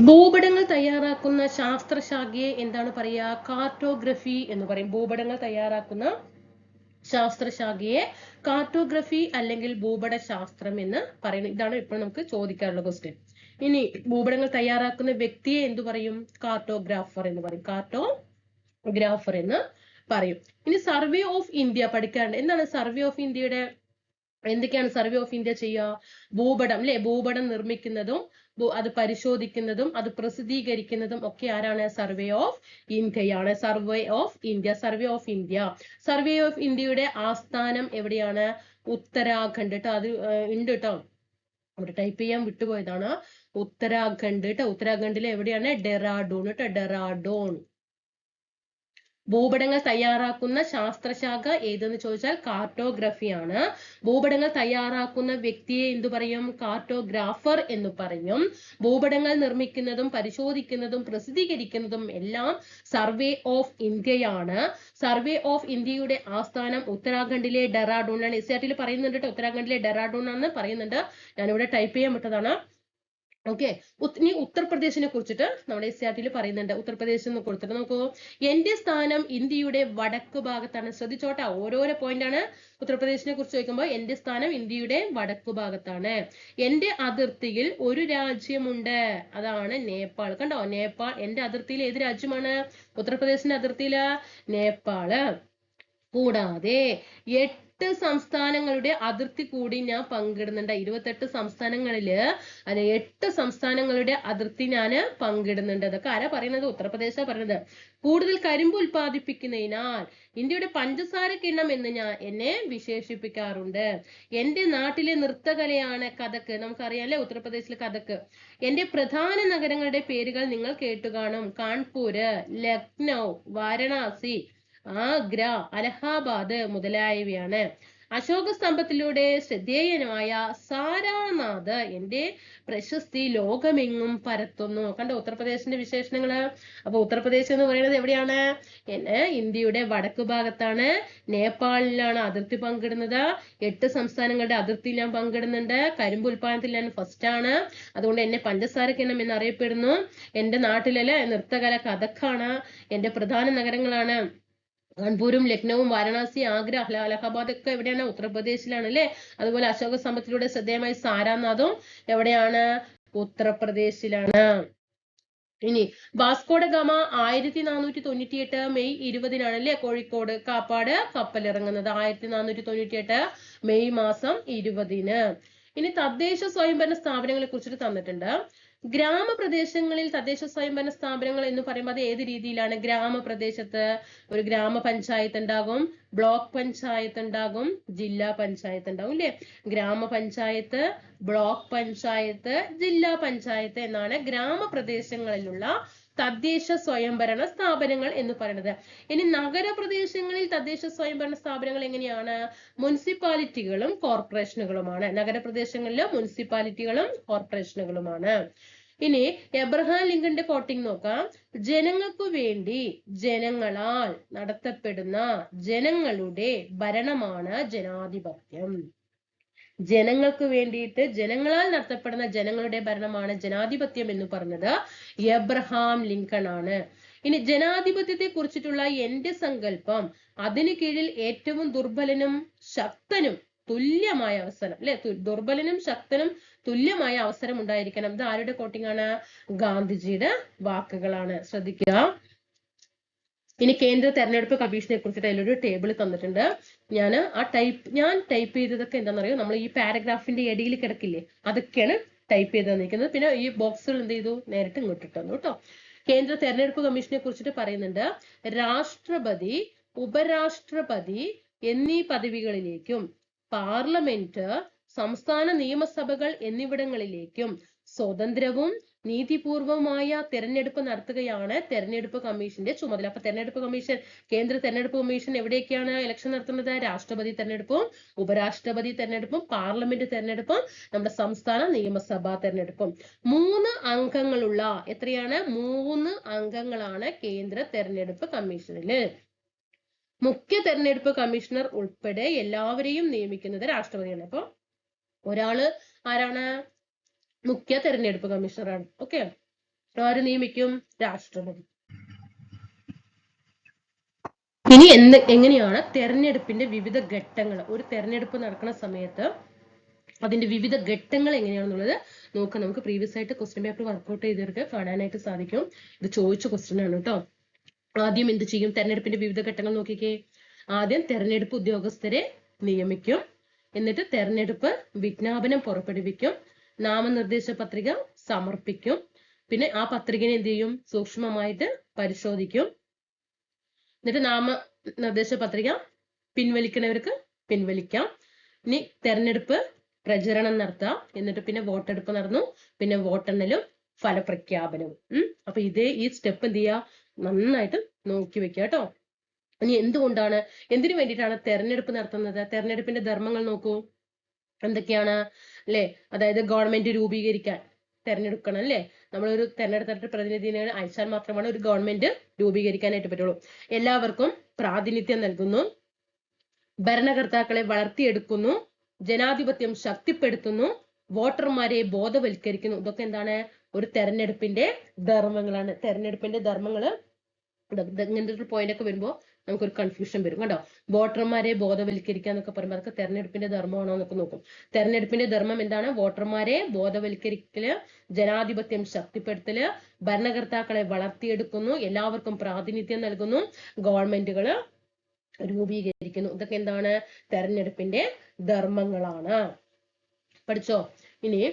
ഭൂപടങ്ങൾ തയ്യാറാക്കുന്ന ശാസ്ത്രശാഖയെ എന്താണ് പറയുക? കാർട്ടോഗ്രഫി എന്ന് പറയും. ഭൂപടങ്ങൾ തയ്യാറാക്കുന്ന ശാസ്ത്രശാഖയെ കാർട്ടോഗ്രഫി അല്ലെങ്കിൽ ഭൂപടശാസ്ത്രം എന്ന് പറയുന്നത്. ഇതാണ് ഇപ്പോൾ നമുക്ക് ചോദിക്കാനുള്ള ക്വസ്റ്റ്യൻ. ഇനി ഭൂപടങ്ങൾ തയ്യാറാക്കുന്ന വ്യക്തിയെ എന്തു പറയും? കാർട്ടോഗ്രാഫർ എന്ന് പറയും. കാർട്ടോഗ്രാഫർ എന്ന് പറയും. ഇനി സർവേ ഓഫ് ഇന്ത്യ പഠിക്കാറുണ്ട്. എന്താണ് സർവേ ഓഫ് ഇന്ത്യയുടെ എന്തൊക്കെയാണ് സർവേ ഓഫ് ഇന്ത്യ ചെയ്യുക? ഭൂപടം അല്ലെ, ഭൂപടം നിർമ്മിക്കുന്നതും അത് പരിശോധിക്കുന്നതും അത് പ്രസിദ്ധീകരിക്കുന്നതും ഒക്കെ ആരാണ്? സർവേ ഓഫ് ഇന്ത്യയാണ്. Survey of India. Survey of India. Survey of ഇന്ത്യയുടെ ആസ്ഥാനം എവിടെയാണ്? ഉത്തരാഖണ്ഡ് കേട്ടോ. അത് ഉണ്ട് കേട്ടോ, അവിടെ ടൈപ്പ് ചെയ്യാൻ വിട്ടുപോയതാണ്. ഉത്തരാഖണ്ഡ് കേട്ടോ. ഉത്തരാഖണ്ഡിലെ എവിടെയാണ്? ഡെറാഡൂൺ കേട്ടോ. ഡെറാഡൂൺ. ഭൂപടങ്ങൾ തയ്യാറാക്കുന്ന ശാസ്ത്രശാഖ ഏതെന്ന് ചോദിച്ചാൽ കാർട്ടോഗ്രഫിയാണ്. ഭൂപടങ്ങൾ തയ്യാറാക്കുന്ന വ്യക്തിയെ എന്തു പറയും? കാർട്ടോഗ്രാഫർ എന്ന് പറയും. ഭൂപടങ്ങൾ നിർമ്മിക്കുന്നതും പരിശോധിക്കുന്നതും പ്രസിദ്ധീകരിക്കുന്നതും എല്ലാം സർവേ ഓഫ് ഇന്ത്യയാണ്. സർവേ ഓഫ് ഇന്ത്യയുടെ ആസ്ഥാനം ഉത്തരാഖണ്ഡിലെ ഡെറാഡൂണിലാണ്. എസ്ആർടിയിൽ പറയുന്നുണ്ട് കേട്ടോ, ഉത്തരാഖണ്ഡിലെ ഡെറാഡൂൺ ആണെന്ന് പറയുന്നുണ്ട്. ഞാനിവിടെ ടൈപ്പ് ചെയ്യാൻ വിട്ടതാണ്. ഓക്കെ. ഇനി ഉത്തർപ്രദേശിനെ കുറിച്ചിട്ട് നമ്മുടെ എസ്ആർടിയിൽ പറയുന്നുണ്ട്. ഉത്തർപ്രദേശ് എന്ന് കൊടുത്തിട്ട് നോക്കൂ. എന്റെ സ്ഥാനം ഇന്ത്യയുടെ വടക്ക് ഭാഗത്താണ്. ശ്രദ്ധിച്ചോട്ടെ, ഓരോരോ പോയിന്റ് ആണ് ഉത്തർപ്രദേശിനെ കുറിച്ച് ചോദിക്കുമ്പോൾ എന്റെ സ്ഥാനം ഇന്ത്യയുടെ വടക്ക് ഭാഗത്താണ്. എന്റെ അതിർത്തിയിൽ ഒരു രാജ്യമുണ്ട്, അതാണ് നേപ്പാൾ. കണ്ടോ, നേപ്പാൾ എന്റെ അതിർത്തിയിൽ ഏത് രാജ്യമാണ്? ഉത്തർപ്രദേശിന്റെ അതിർത്തിയില് നേപ്പാള്. കൂടാതെ 8 സംസ്ഥാനങ്ങളുടെ അതിർത്തി കൂടി ഞാൻ പങ്കിടുന്നുണ്ട്. 28 സംസ്ഥാനങ്ങളില് അല്ലെ 8 സംസ്ഥാനങ്ങളുടെ അതിർത്തി ഞാൻ പങ്കിടുന്നുണ്ട്. അതൊക്കെ ആരാ പറയുന്നത്? ഉത്തർപ്രദേശാ പറയുന്നത്. കൂടുതൽ കരിമ്പ് ഉൽപ്പാദിപ്പിക്കുന്നതിനാൽ ഇന്ത്യയുടെ പഞ്ചസാര കിണ്ണം എന്ന് എന്നെ വിശേഷിപ്പിക്കാറുണ്ട്. എന്റെ നാട്ടിലെ നൃത്തകലയാണ് കഥക്. നമുക്കറിയാലേ ഉത്തർപ്രദേശിലെ കഥക്. എന്റെ പ്രധാന നഗരങ്ങളുടെ പേരുകൾ നിങ്ങൾ കേട്ടുകാണും. കാൺപൂര്, ലക്നൗ, വാരണാസി, ആഗ്ര, അലഹാബാദ് മുതലായവയാണ്. അശോക സ്തംഭത്തിലൂടെ ശ്രദ്ധേയനായ സാരാനാഥ് എന്റെ പ്രശസ്തി ലോകമെങ്ങും പരത്തുന്നു. കണ്ടോ ഉത്തർപ്രദേശിന്റെ വിശേഷണങ്ങള്. അപ്പൊ ഉത്തർപ്രദേശ് എന്ന് പറയുന്നത് എവിടെയാണ്? ഇന്ത്യയുടെ വടക്കു ഭാഗത്താണ്. നേപ്പാളിലാണ് അതിർത്തി പങ്കിടുന്നത്. 8 സംസ്ഥാനങ്ങളുടെ അതിർത്തി ഞാൻ പങ്കിടുന്നുണ്ട്. കരിമ്പ് ഉൽപാദനത്തിൽ ഞാൻ ഫസ്റ്റ് ആണ്. അതുകൊണ്ട് എന്നെ പഞ്ചസാര കിണ്ണം എന്നറിയപ്പെടുന്നു. എന്റെ നാട്ടിലെ നൃത്തകല കഥക്കാണ്. എന്റെ പ്രധാന നഗരങ്ങളാണ് കാൺപൂരും, ലക്നൌവും, വാരണാസി, ആഗ്ര, അലഹാബാദ് ഒക്കെ എവിടെയാണ്? ഉത്തർപ്രദേശിലാണ് അല്ലെ. അതുപോലെ അശോക സ്തംഭത്തിലൂടെ ശ്രദ്ധേയമായ സാരാനാഥും എവിടെയാണ്? ഉത്തർപ്രദേശിലാണ്. ഇനി വാസ്കോഡ ഗാമ 1498 മെയ് 20 അല്ലേ കോഴിക്കോട് കാപ്പാട് കപ്പലിറങ്ങുന്നത്. 1498 മെയ് മാസം 20. ഇനി തദ്ദേശ സ്വയംഭരണ സ്ഥാപനങ്ങളെ കുറിച്ചിട്ട് തന്നിട്ടുണ്ട്. ഗ്രാമപ്രദേശങ്ങളിൽ തദ്ദേശ സ്വയംഭരണ സ്ഥാപനങ്ങൾ എന്ന് പറയുമ്പോൾ അത് ഏത് രീതിയിലാണ്? ഗ്രാമപ്രദേശത്ത് ഒരു ഗ്രാമപഞ്ചായത്ത് ഉണ്ടാകും, ബ്ലോക്ക് പഞ്ചായത്ത് ഉണ്ടാകും, ജില്ലാ പഞ്ചായത്ത് ഉണ്ടാകും അല്ലെ. ഗ്രാമപഞ്ചായത്ത്, ബ്ലോക്ക് പഞ്ചായത്ത്, ജില്ലാ പഞ്ചായത്ത് എന്നാണ് ഗ്രാമപ്രദേശങ്ങളിലുള്ള തദ്ദേശ സ്വയംഭരണ സ്ഥാപനങ്ങൾ എന്ന് പറയുന്നത്. ഇനി നഗരപ്രദേശങ്ങളിൽ തദ്ദേശ സ്വയംഭരണ സ്ഥാപനങ്ങൾ എങ്ങനെയാണ്? മുനിസിപ്പാലിറ്റികളും കോർപ്പറേഷനുകളുമാണ്. നഗരപ്രദേശങ്ങളിൽ മുനിസിപ്പാലിറ്റികളും കോർപ്പറേഷനുകളുമാണ്. ഇനി എബ്രഹാം ലിങ്കന്റെ കോട്ടിംഗ് നോക്കാം. ജനങ്ങൾക്കു വേണ്ടി ജനങ്ങളാൽ നടത്തപ്പെടുന്ന ജനങ്ങളുടെ ഭരണമാണ് ജനാധിപത്യം. ജനങ്ങൾക്ക് വേണ്ടിയിട്ട് ജനങ്ങളാൽ നടത്തപ്പെടുന്ന ജനങ്ങളുടെ ഭരണമാണ് ജനാധിപത്യം എന്ന് പറഞ്ഞത് എബ്രഹാം ലിങ്കൺ ആണ്. ഇനി ജനാധിപത്യത്തെ കുറിച്ചിട്ടുള്ള എന്റെ സങ്കല്പം അതിന് കീഴിൽ ഏറ്റവും ദുർബലനും ശക്തനും തുല്യമായ അവസരം അല്ലെ. ദുർബലനും ശക്തനും തുല്യമായ അവസരം ഉണ്ടായിരിക്കണം. ഇത് ആരുടെ കോട്ടിംഗ് ആണ്? ഗാന്ധിജിയുടെ വാക്കുകളാണ്. ശ്രദ്ധിക്കുക. ഇനി കേന്ദ്ര തെരഞ്ഞെടുപ്പ് കമ്മീഷനെ കുറിച്ചിട്ട് അതിലൊരു ടേബിൾ തന്നിട്ടുണ്ട്. ഞാൻ ടൈപ്പ് ചെയ്തതൊക്കെ എന്താണെന്നറിയോ? നമ്മൾ ഈ പാരഗ്രാഫിന്റെ ഇടയിൽ കിടക്കില്ലേ, അതൊക്കെയാണ് ടൈപ്പ് ചെയ്ത് തന്നിരിക്കുന്നത്. പിന്നെ ഈ ബോക്സുകൾ എന്ത് ചെയ്തു? നേരിട്ട് ഇങ്ങോട്ട് ഇട്ടു കേട്ടോ. കേന്ദ്ര തെരഞ്ഞെടുപ്പ് കമ്മീഷനെ കുറിച്ചിട്ട് പറയുന്നുണ്ട്. രാഷ്ട്രപതി, ഉപരാഷ്ട്രപതി എന്നീ പദവികളിലേക്കും പാർലമെന്റ്, സംസ്ഥാന നിയമസഭകൾ എന്നിവിടങ്ങളിലേക്കും സ്വതന്ത്രവും നീതിപൂർവമായ തെരഞ്ഞെടുപ്പ് നടത്തുകയാണ് തെരഞ്ഞെടുപ്പ് കമ്മീഷന്റെ ചുമതല. അപ്പൊ തെരഞ്ഞെടുപ്പ് കമ്മീഷൻ, കേന്ദ്ര തെരഞ്ഞെടുപ്പ് കമ്മീഷൻ എവിടെയൊക്കെയാണ് ഇലക്ഷൻ നടത്തുന്നത്? രാഷ്ട്രപതി തെരഞ്ഞെടുപ്പും, ഉപരാഷ്ട്രപതി തെരഞ്ഞെടുപ്പും, പാർലമെന്റ് തെരഞ്ഞെടുപ്പും, നമ്മുടെ സംസ്ഥാന നിയമസഭാ തെരഞ്ഞെടുപ്പും. 3 അംഗങ്ങളുള്ള എത്രയാണ്? 3 അംഗങ്ങളാണ് കേന്ദ്ര തെരഞ്ഞെടുപ്പ് കമ്മീഷനില്. മുഖ്യ തെരഞ്ഞെടുപ്പ് കമ്മീഷണർ ഉൾപ്പെടെ എല്ലാവരെയും നിയമിക്കുന്നത് രാഷ്ട്രപതിയാണ്. അപ്പൊ ഒരാള് ആരാണ്? മുഖ്യ തെരഞ്ഞെടുപ്പ് കമ്മീഷണറാണ്. ഓക്കെ. ആര് നിയമിക്കും? രാഷ്ട്രപതി. ഇനി എങ്ങനെയാണ് തെരഞ്ഞെടുപ്പിന്റെ വിവിധ ഘട്ടങ്ങൾ, ഒരു തെരഞ്ഞെടുപ്പ് നടക്കുന്ന സമയത്ത് അതിന്റെ വിവിധ ഘട്ടങ്ങൾ എങ്ങനെയാണെന്നുള്ളത് നോക്കാം. നമുക്ക് പ്രീവിയസ് ആയിട്ട് ക്വസ്റ്റ്യൻ പേപ്പർ വർക്ക്ഔട്ട് ചെയ്തവർക്ക് കാണാനായിട്ട് സാധിക്കും. ഇത് ചോദിച്ച ക്വസ്റ്റ്യൻ ആണ് കേട്ടോ. ആദ്യം എന്ത് ചെയ്യും? തെരഞ്ഞെടുപ്പിന്റെ വിവിധ ഘട്ടങ്ങൾ നോക്കിക്കേ. ആദ്യം തെരഞ്ഞെടുപ്പ് ഉദ്യോഗസ്ഥരെ നിയമിക്കും, എന്നിട്ട് തെരഞ്ഞെടുപ്പ് വിജ്ഞാപനം പുറപ്പെടുവിക്കും, നാമനിർദ്ദേശ പത്രിക സമർപ്പിക്കും, പിന്നെ ആ പത്രികനെ എന്ത് ചെയ്യും? സൂക്ഷ്മമായിട്ട് പരിശോധിക്കും, എന്നിട്ട് നാമനിർദ്ദേശ പത്രിക പിൻവലിക്കുന്നവർക്ക് പിൻവലിക്കാം. ഇനി തെരഞ്ഞെടുപ്പ് പ്രചരണം നടത്താം, എന്നിട്ട് പിന്നെ വോട്ടെടുപ്പ് നടന്നു, പിന്നെ വോട്ടെണ്ണലും ഫലപ്രഖ്യാപനവും. അപ്പൊ ഈ സ്റ്റെപ്പ് എന്ത് ചെയ്യുക? നന്നായിട്ട് നോക്കി വെക്കുക കേട്ടോ. ഇനി എന്തിനു വേണ്ടിയിട്ടാണ് തെരഞ്ഞെടുപ്പ് നടത്തുന്നത്? തെരഞ്ഞെടുപ്പിന്റെ ധർമ്മങ്ങൾ നോക്കൂ, എന്തൊക്കെയാണ് അല്ലെ? അതായത് ഗവൺമെന്റ് രൂപീകരിക്കാൻ തെരഞ്ഞെടുക്കണം അല്ലെ? നമ്മളൊരു തെരഞ്ഞെടുത്തിട്ട് പ്രതിനിധിയെ അയച്ചാൽ മാത്രമാണ് ഒരു ഗവൺമെന്റ് രൂപീകരിക്കാനായിട്ട് പറ്റുള്ളൂ. എല്ലാവർക്കും പ്രാതിനിധ്യം നൽകുന്നു, ഭരണകർത്താക്കളെ വളർത്തിയെടുക്കുന്നു, ജനാധിപത്യം ശക്തിപ്പെടുത്തുന്നു, വോട്ടർമാരെ ബോധവൽക്കരിക്കുന്നു. ഇതൊക്കെ എന്താണ്? ഒരു തെരഞ്ഞെടുപ്പിന്റെ ധർമ്മങ്ങളാണ്. തെരഞ്ഞെടുപ്പിന്റെ ധർമ്മങ്ങള് ഇങ്ങനത്തെ ഒരു പോയിന്റ് ഒക്കെ വരുമ്പോൾ നമുക്കൊരു കൺഫ്യൂഷൻ വരും കേട്ടോ. വോട്ടർമാരെ ബോധവൽക്കരിക്കുക എന്നൊക്കെ പറയുമ്പോൾ അതൊക്കെ തെരഞ്ഞെടുപ്പിന്റെ ധർമ്മമാണോ എന്നൊക്കെ നോക്കും. തെരഞ്ഞെടുപ്പിന്റെ ധർമ്മം എന്താണ്? വോട്ടർമാരെ ബോധവൽക്കരിക്കല്, ജനാധിപത്യം ശക്തിപ്പെടുത്തല്, ഭരണകർത്താക്കളെ വളർത്തിയെടുക്കുന്നു, എല്ലാവർക്കും പ്രാതിനിധ്യം നൽകുന്നു, ഗവൺമെന്റുകള് രൂപീകരിക്കുന്നു. ഇതൊക്കെ എന്താണ്? തെരഞ്ഞെടുപ്പിന്റെ ധർമ്മങ്ങളാണ്. പഠിച്ചോ? ഇനി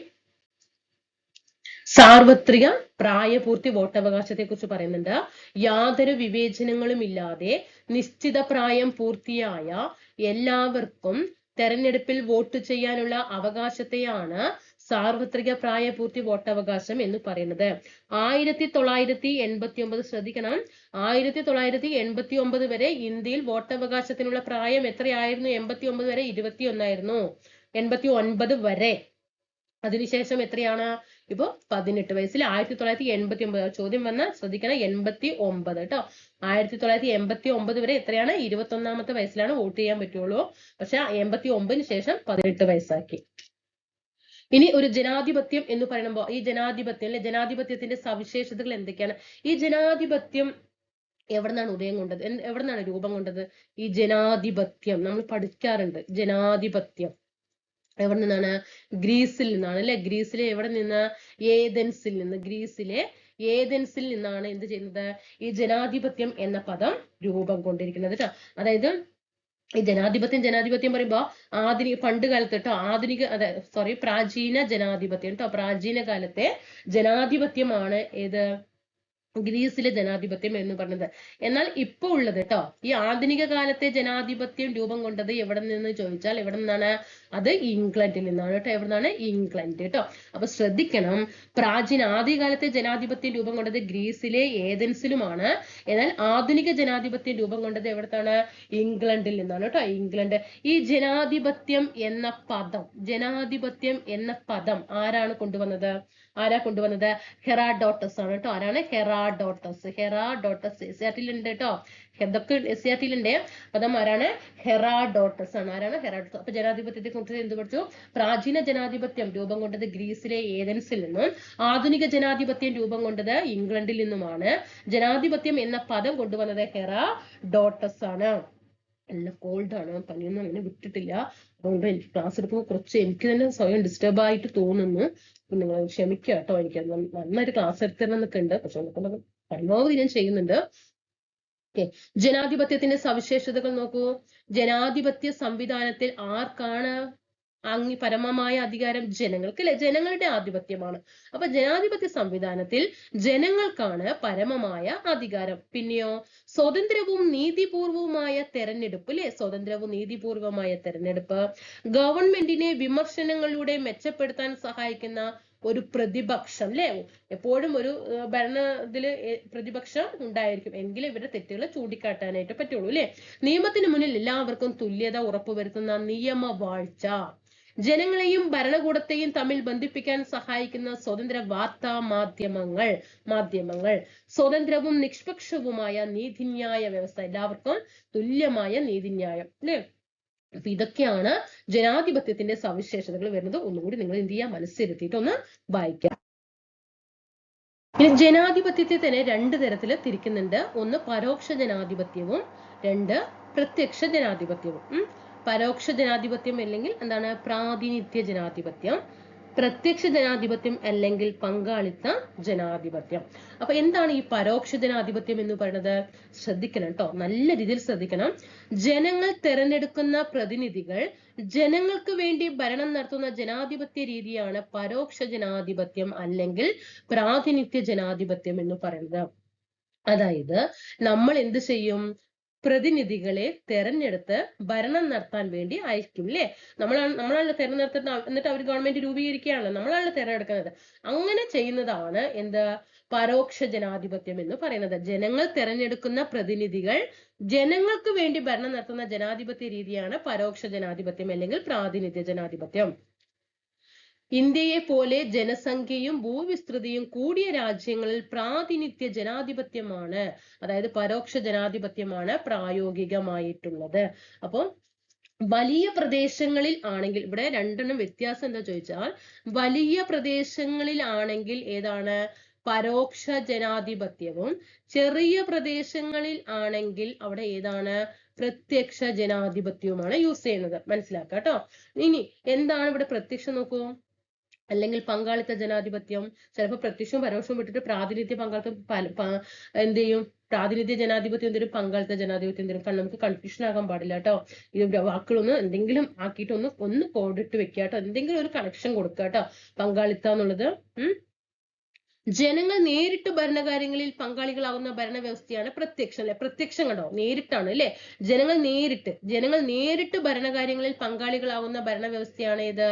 സാർവത്രിക പ്രായപൂർത്തി വോട്ടവകാശത്തെ കുറിച്ച് പറയുന്നുണ്ട്. യാതൊരു വിവേചനങ്ങളും ഇല്ലാതെ നിശ്ചിത പ്രായം പൂർത്തിയായ എല്ലാവർക്കും തെരഞ്ഞെടുപ്പിൽ വോട്ട് ചെയ്യാനുള്ള അവകാശത്തെയാണ് സാർവത്രിക പ്രായപൂർത്തി വോട്ടവകാശം എന്ന് പറയുന്നത്. 1989, ശ്രദ്ധിക്കണം, 1989 വരെ ഇന്ത്യയിൽ വോട്ടവകാശത്തിനുള്ള പ്രായം എത്രയായിരുന്നു? 89 വരെ 21 ആയിരുന്നു. 89 വരെ. അതിനുശേഷം എത്രയാണ്? ഇപ്പൊ 18 വയസ്സിൽ 1989 ചോദ്യം വന്ന ശ്രദ്ധിക്കണം, 89 കേട്ടോ. 1989 വരെ എത്രയാണ്? 21ാമത്തെ വയസ്സിലാണ് വോട്ട് ചെയ്യാൻ പറ്റുള്ളൂ. പക്ഷെ 89 ശേഷം 18 വയസ്സാക്കി. ഇനി ഒരു ജനാധിപത്യം എന്ന് പറയുമ്പോൾ ഈ ജനാധിപത്യത്തിന്റെ സവിശേഷതകൾ എന്തൊക്കെയാണ്? ഈ ജനാധിപത്യം എവിടെ നിന്നാണ് ഉദയം കൊണ്ടത്? എവിടെ നിന്നാണ് രൂപം കൊണ്ടത്? ഈ ജനാധിപത്യം നമ്മൾ പഠിക്കാറുണ്ട്. ജനാധിപത്യം എവിടെ നിന്നാണ്? ഗ്രീസിൽ നിന്നാണ് അല്ലെ? ഗ്രീസിലെ എവിടെ നിന്ന്? ഏതൻസിൽ നിന്ന്. ഗ്രീസിലെ ഏതൻസിൽ നിന്നാണ് എന്ത് ചെയ്യുന്നത്? ഈ ജനാധിപത്യം എന്ന പദം രൂപം കൊണ്ടിരിക്കുന്നത് കേട്ടോ. അതായത് ഈ ജനാധിപത്യം പറയുമ്പോ പണ്ട് കാലത്ത് കേട്ടോ, പ്രാചീന ജനാധിപത്യം കേട്ടോ. പ്രാചീന കാലത്തെ ജനാധിപത്യമാണ് ഏത്? ഗ്രീസിലെ ജനാധിപത്യം എന്ന് പറഞ്ഞത്. എന്നാൽ ഇപ്പൊ ഉള്ളത് കേട്ടോ, ഈ ആധുനിക കാലത്തെ ജനാധിപത്യം രൂപം കൊണ്ടത് എവിടെ നിന്ന് ചോദിച്ചാൽ എവിടെ നിന്നാണ്? അത് ഇംഗ്ലണ്ടിൽ നിന്നാണ് കേട്ടോ. എവിടെ നിന്നാണ്? ഇംഗ്ലണ്ട് കേട്ടോ. അപ്പൊ ശ്രദ്ധിക്കണം, ആദ്യകാലത്തെ ജനാധിപത്യം രൂപം കൊണ്ടത് ഗ്രീസിലെ ഏതൻസിലുമാണ്. എന്നാൽ ആധുനിക ജനാധിപത്യം രൂപം കൊണ്ടത് എവിടത്താണ്? ഇംഗ്ലണ്ടിൽ നിന്നാണ് കേട്ടോ. ഇംഗ്ലണ്ട്. ഈ ജനാധിപത്യം എന്ന പദം ആരാണ് കൊണ്ടുവന്നത്? ഹെറാഡോട്ടസ് ആണ് കേട്ടോ. ആരാണ്? ഹെറാഡോട്ടസ് എസ്ആർടിയിലുണ്ട് കേട്ടോ. ഇതൊക്കെ എസ്ആർടിയിലുണ്ട്. പദം ആരാണ്? ഹെറാഡോട്ടസ് ആണ്. ആരാണ്? ഹെറാഡോട്ടസ്. അപ്പൊ ജനാധിപത്യത്തെ കുറിച്ച് എന്ത് പഠിച്ചു? പ്രാചീന ജനാധിപത്യം രൂപം കൊണ്ടത് ഗ്രീസിലെ ഏതൻസിൽ നിന്നും, ആധുനിക ജനാധിപത്യം രൂപം കൊണ്ടത് ഇംഗ്ലണ്ടിൽ നിന്നുമാണ്. ജനാധിപത്യം എന്ന പദം കൊണ്ടുവന്നത് ഹെറാഡോട്ടസ് ആണ്. നല്ല കോൾഡ് ആണ്, പനിയൊന്നും അങ്ങനെ വിട്ടിട്ടില്ല. അതുകൊണ്ട് എനിക്ക് ക്ലാസ് എടുക്കുമ്പോൾ കുറച്ച് എനിക്ക് തന്നെ സ്വയം ഡിസ്റ്റർബ് ആയിട്ട് തോന്നുന്നു. നിങ്ങൾ ക്ഷമിക്കുക കേട്ടോ. എനിക്ക് നന്നായിട്ട് ക്ലാസ് എടുത്തരണം എന്നൊക്കെ ഉണ്ട്, പക്ഷെ നമുക്ക് പരമാവധി ഞാൻ ചെയ്യുന്നുണ്ട്. ജനാധിപത്യത്തിന്റെ സവിശേഷതകൾ നോക്കൂ. ജനാധിപത്യ സംവിധാനത്തിൽ ആർക്കാണ് പരമമായ അധികാരം? ജനങ്ങൾക്ക് അല്ലെ? ജനങ്ങളുടെ ആധിപത്യമാണ്. അപ്പൊ ജനാധിപത്യ സംവിധാനത്തിൽ ജനങ്ങൾക്കാണ് പരമമായ അധികാരം. പിന്നെയോ സ്വതന്ത്രവും നീതിപൂർവവുമായ തെരഞ്ഞെടുപ്പ് അല്ലെ? സ്വതന്ത്രവും നീതിപൂർവമായ തെരഞ്ഞെടുപ്പ് ഗവൺമെന്റിനെ വിമർശനങ്ങളിലൂടെ മെച്ചപ്പെടുത്താൻ സഹായിക്കുന്ന ഒരു പ്രതിപക്ഷം അല്ലെ? എപ്പോഴും ഒരു ഭരണത്തില് പ്രതിപക്ഷം ഉണ്ടായിരിക്കും, എങ്കിലും ഇവരുടെ തെറ്റുകൾ ചൂണ്ടിക്കാട്ടാനായിട്ട് പറ്റുള്ളൂ അല്ലെ? നിയമത്തിന് മുന്നിൽ എല്ലാവർക്കും തുല്യത ഉറപ്പുവരുത്തുന്ന നിയമവാഴ്ച, ജനങ്ങളെയും ഭരണകൂടത്തെയും തമ്മിൽ ബന്ധിപ്പിക്കാൻ സഹായിക്കുന്ന സ്വതന്ത്ര വാർത്താ മാധ്യമങ്ങൾ, സ്വതന്ത്രവും നിഷ്പക്ഷവുമായ നീതിന്യായ വ്യവസ്ഥ, എല്ലാവർക്കും തുല്യമായ നീതിന്യായം അല്ലെ? അപ്പൊ ഇതൊക്കെയാണ് ജനാധിപത്യത്തിന്റെ സവിശേഷതകൾ വരുന്നത്. ഒന്നുകൂടി നിങ്ങൾ എന്ത് ചെയ്യുക? മനസ്സിരുത്തിയിട്ട് ഒന്ന് വായിക്കാം. ഇനി ജനാധിപത്യത്തെ തന്നെ 2 തരത്തിൽ തിരിക്കുന്നുണ്ട്. ഒന്ന് പരോക്ഷ ജനാധിപത്യവും രണ്ട് പ്രത്യക്ഷ ജനാധിപത്യവും. പരോക്ഷ ജനാധിപത്യം അല്ലെങ്കിൽ എന്താണ് പ്രാതിനിധ്യ ജനാധിപത്യം, പ്രത്യക്ഷ ജനാധിപത്യം അല്ലെങ്കിൽ പങ്കാളിത്ത ജനാധിപത്യം. അപ്പൊ എന്താണ് ഈ പരോക്ഷ ജനാധിപത്യം എന്ന് പറയുന്നത്? ശ്രദ്ധിക്കണം കേട്ടോ, നല്ല രീതിയിൽ ശ്രദ്ധിക്കണം. ജനങ്ങൾ തെരഞ്ഞെടുക്കുന്ന പ്രതിനിധികൾ ജനങ്ങൾക്ക് വേണ്ടി ഭരണം നടത്തുന്ന ജനാധിപത്യ രീതിയാണ് പരോക്ഷ ജനാധിപത്യം അല്ലെങ്കിൽ പ്രാതിനിധ്യ ജനാധിപത്യം എന്ന് പറയുന്നത്. അതായത് നമ്മൾ എന്ത് ചെയ്യും? പ്രതിനിധികളെ തെരഞ്ഞെടുത്ത് ഭരണം നടത്താൻ വേണ്ടി അയക്കും അല്ലെ? നമ്മളാണല്ലോ തെരഞ്ഞെടുത്തിട്ട് എന്നിട്ട് അവർ ഗവൺമെന്റ് രൂപീകരിക്കുകയാണല്ലോ, നമ്മളാണല്ലോ തെരഞ്ഞെടുക്കുന്നത്. അങ്ങനെ ചെയ്യുന്നതാണ് എന്ത്? പരോക്ഷ ജനാധിപത്യം എന്ന് പറയുന്നത്. ജനങ്ങൾ തെരഞ്ഞെടുക്കുന്ന പ്രതിനിധികൾ ജനങ്ങൾക്ക് വേണ്ടി ഭരണം നടത്തുന്ന ജനാധിപത്യ രീതിയാണ് പരോക്ഷ ജനാധിപത്യം അല്ലെങ്കിൽ പ്രാതിനിധ്യ ജനാധിപത്യം. ഇന്ത്യയെ പോലെ ജനസംഖ്യയും ഭൂവിസ്തൃതിയും കൂടിയ രാജ്യങ്ങളിൽ പ്രാതിനിധ്യ ജനാധിപത്യമാണ്, അതായത് പരോക്ഷ ജനാധിപത്യമാണ് പ്രായോഗികമായിട്ടുള്ളത്. അപ്പോൾ വലിയ പ്രദേശങ്ങളിൽ ആണെങ്കിൽ, ഇവിടെ രണ്ടെണ്ണം വ്യത്യാസം എന്താ ചോദിച്ചാൽ, വലിയ പ്രദേശങ്ങളിൽ ആണെങ്കിൽ ഏതാണ്? പരോക്ഷ ജനാധിപത്യവും. ചെറിയ പ്രദേശങ്ങളിൽ ആണെങ്കിൽ അവിടെ ഏതാണ്? പ്രത്യക്ഷ ജനാധിപത്യവുമാണ് യൂസ് ചെയ്യുന്നത്. മനസ്സിലാക്കാം കേട്ടോ. ഇനി എന്താണ് ഇവിടെ പ്രത്യക്ഷം നോക്കൂ, അല്ലെങ്കിൽ പങ്കാളിത്ത ജനാധിപത്യം. ചിലപ്പോൾ പ്രത്യക്ഷവും പരോക്ഷവും വിട്ടിട്ട് പ്രാതിനിധ്യ പങ്കാളിത്തം എന്ത് ചെയ്യും? പ്രാതിനിധ്യ ജനാധിപത്യം എന്തെങ്കിലും, പങ്കാളിത്ത ജനാധിപത്യം എന്തെങ്കിലും. കാരണം നമുക്ക് കൺഫ്യൂഷൻ ആകാൻ പാടില്ല കേട്ടോ. ഇത് വാക്കുകളൊന്ന് എന്തെങ്കിലും ആക്കിയിട്ട് ഒന്ന് കോഡിട്ട് വെക്കുക കേട്ടോ, എന്തെങ്കിലും ഒരു കണക്ഷൻ കൊടുക്കുക കേട്ടോ. പങ്കാളിത്ത എന്നുള്ളത് ജനങ്ങൾ നേരിട്ട് ഭരണകാര്യങ്ങളിൽ പങ്കാളികളാവുന്ന ഭരണവ്യവസ്ഥയാണ് പ്രത്യക്ഷം അല്ലെ? പ്രത്യക്ഷം കണ്ടോ, നേരിട്ടാണ് അല്ലെ? ജനങ്ങൾ നേരിട്ട് ഭരണകാര്യങ്ങളിൽ പങ്കാളികളാവുന്ന ഭരണവ്യവസ്ഥയാണ് ഇത്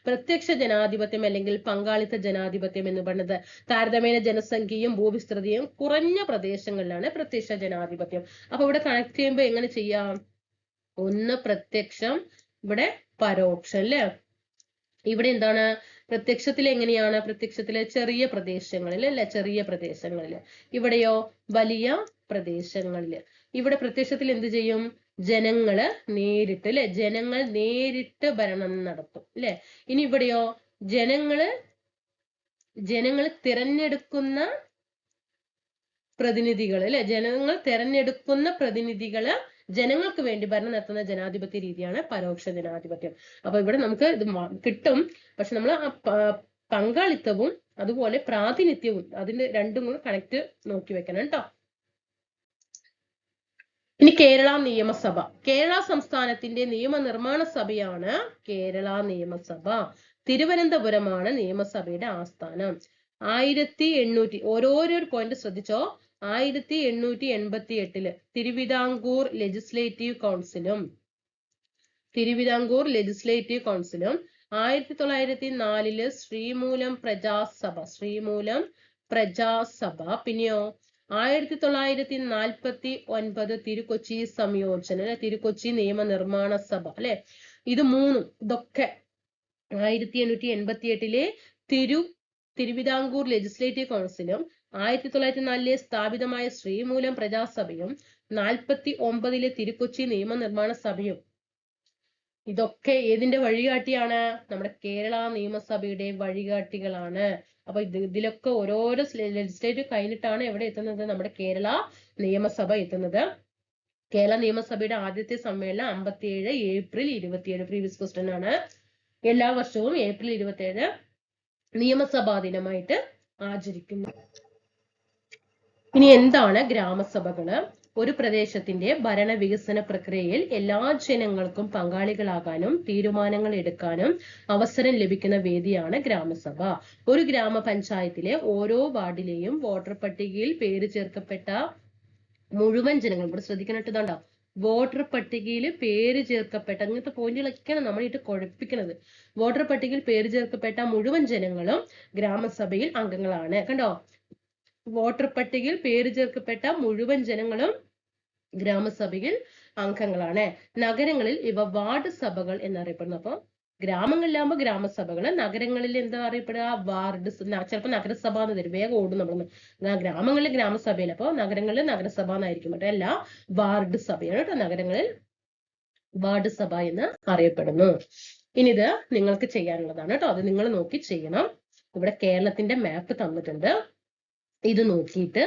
പ്രത്യക്ഷ ജനാധിപത്യം അല്ലെങ്കിൽ പങ്കാളിത്ത ജനാധിപത്യം എന്ന് പറയുന്നത്. താരതമ്യേന ജനസംഖ്യയും ഭൂവിസ്തൃതിയും കുറഞ്ഞ പ്രദേശങ്ങളിലാണ് പ്രത്യക്ഷ ജനാധിപത്യം. അപ്പൊ ഇവിടെ കണക്ട് ചെയ്യുമ്പോൾ എങ്ങനെ ചെയ്യാം? ഒന്ന് പ്രത്യക്ഷം, ഇവിടെ പരോക്ഷം അല്ലെ? ഇവിടെ എന്താണ്? പ്രത്യക്ഷത്തിൽ എങ്ങനെയാണ്? പ്രത്യക്ഷത്തിലെ ചെറിയ പ്രദേശങ്ങളിൽ അല്ലെ? ചെറിയ പ്രദേശങ്ങളിൽ. ഇവിടെയോ വലിയ പ്രദേശങ്ങളിൽ. ഇവിടെ പ്രത്യക്ഷത്തിൽ എന്ത് ചെയ്യും? ജനങ്ങള് നേരിട്ട് അല്ലെ? ജനങ്ങൾ നേരിട്ട് ഭരണം നടത്തും അല്ലെ? ഇനി ഇവിടെയോ ജനങ്ങള് തിരഞ്ഞെടുക്കുന്ന പ്രതിനിധികൾ അല്ലെ? ജനങ്ങൾ തിരഞ്ഞെടുക്കുന്ന പ്രതിനിധികള് ജനങ്ങൾക്ക് വേണ്ടി ഭരണം നടത്തുന്ന ജനാധിപത്യ രീതിയാണ് പരോക്ഷ ജനാധിപത്യം. അപ്പൊ ഇവിടെ നമുക്ക് ഇത് കിട്ടും. പക്ഷെ നമ്മൾ പങ്കാളിത്തവും അതുപോലെ പ്രാതിനിധ്യവും അതിന്റെ രണ്ടും കൂടെ കണക്ട് നോക്കി വെക്കണം കേട്ടോ. ഇനി കേരള നിയമസഭ. കേരള സംസ്ഥാനത്തിന്റെ നിയമനിർമ്മാണ സഭയാണ് കേരള നിയമസഭ. തിരുവനന്തപുരമാണ് നിയമസഭയുടെ ആസ്ഥാനം. 1800 ഓരോരോ പോയിന്റ് ശ്രദ്ധിച്ചോ. 1888 തിരുവിതാംകൂർ ലെജിസ്ലേറ്റീവ് കൗൺസിലും 1904 ശ്രീമൂലം പ്രജാസഭ. പിന്നെയോ 1949 തിരുക്കൊച്ചി സംയോജനം, തിരുക്കൊച്ചി നിയമനിർമ്മാണ സഭ അല്ലെ? ഇത് മൂന്നും ഇതൊക്കെ 1888 തിരുവിതാംകൂർ ലെജിസ്ലേറ്റീവ് കൗൺസിലും 1904 സ്ഥാപിതമായ ശ്രീമൂലം പ്രജാസഭയും 1949 തിരുക്കൊച്ചി നിയമനിർമ്മാണ സഭയും ഇതൊക്കെ ഏതിന്റെ വഴികാട്ടിയാണ്? നമ്മുടെ കേരള നിയമസഭയുടെ വഴികാട്ടികളാണ്. അപ്പൊ ഇതിലൊക്കെ ഓരോരോ ലെജിസ്ലേറ്റീവ് കഴിഞ്ഞിട്ടാണ് എവിടെ എത്തുന്നത്? നമ്മുടെ കേരള നിയമസഭ എത്തുന്നത്. കേരള നിയമസഭയുടെ ആദ്യത്തെ സമ്മേളനം 57 ഏപ്രിൽ 27. പ്രീവിയസ് ക്വസ്റ്റ്യൻ ആണ്. എല്ലാ വർഷവും ഏപ്രിൽ 27 നിയമസഭാ ദിനമായിട്ട് ആചരിക്കുന്നു. ഇനി എന്താണ് ഗ്രാമസഭകള്? ഒരു പ്രദേശത്തിന്റെ ഭരണ വികസന പ്രക്രിയയിൽ എല്ലാ ജനങ്ങൾക്കും പങ്കാളികളാകാനും തീരുമാനങ്ങൾ എടുക്കാനും അവസരം ലഭിക്കുന്ന വേദിയാണ് ഗ്രാമസഭ. ഒരു ഗ്രാമപഞ്ചായത്തിലെ ഓരോ വാർഡിലെയും വോട്ടർ പട്ടികയിൽ പേര് ചേർക്കപ്പെട്ട മുഴുവൻ ജനങ്ങളും, ഇവിടെ ശ്രദ്ധിക്കണട്ടുണ്ടോ, വോട്ടർ പട്ടികയിൽ പേര് ചേർക്കപ്പെട്ട, അങ്ങനത്തെ പോയിന്റുകളൊക്കെയാണ് നമ്മൾ ഇട്ട് കുഴപ്പിക്കുന്നത്. വോട്ടർ പട്ടികയിൽ പേര് ചേർക്കപ്പെട്ട മുഴുവൻ ജനങ്ങളും ഗ്രാമസഭയിൽ അംഗങ്ങളാണ്. കണ്ടോ, വോട്ടർ പട്ടികയിൽ പേര് ചേർക്കപ്പെട്ട മുഴുവൻ ജനങ്ങളും ഗ്രാമസഭയിൽ അംഗങ്ങളാണ്. നഗരങ്ങളിൽ ഇവ വാർഡ് സഭകൾ എന്നറിയപ്പെടുന്നു. അപ്പൊ ഗ്രാമങ്ങളിലാകുമ്പോൾ ഗ്രാമസഭകള്, നഗരങ്ങളിൽ എന്താ അറിയപ്പെടുക? വാർഡ്. ചിലപ്പോൾ നഗരസഭ എന്ന് തരും, വേഗം ഓടും നമ്മൾ. ഗ്രാമങ്ങളിൽ ഗ്രാമസഭയിൽ, അപ്പൊ നഗരങ്ങളിൽ നഗരസഭ എന്നായിരിക്കും. മറ്റേ അല്ല, വാർഡ് സഭയാണ് കേട്ടോ. നഗരങ്ങളിൽ വാർഡ് സഭ എന്ന് അറിയപ്പെടുന്നു. ഇനി ഇത് നിങ്ങൾക്ക് ചെയ്യാനുള്ളതാണ് കേട്ടോ, അത് നിങ്ങൾ നോക്കി ചെയ്യണം. ഇവിടെ കേരളത്തിന്റെ മാപ്പ് തന്നിട്ടുണ്ട്. ഇത് നോക്കിയിട്ട്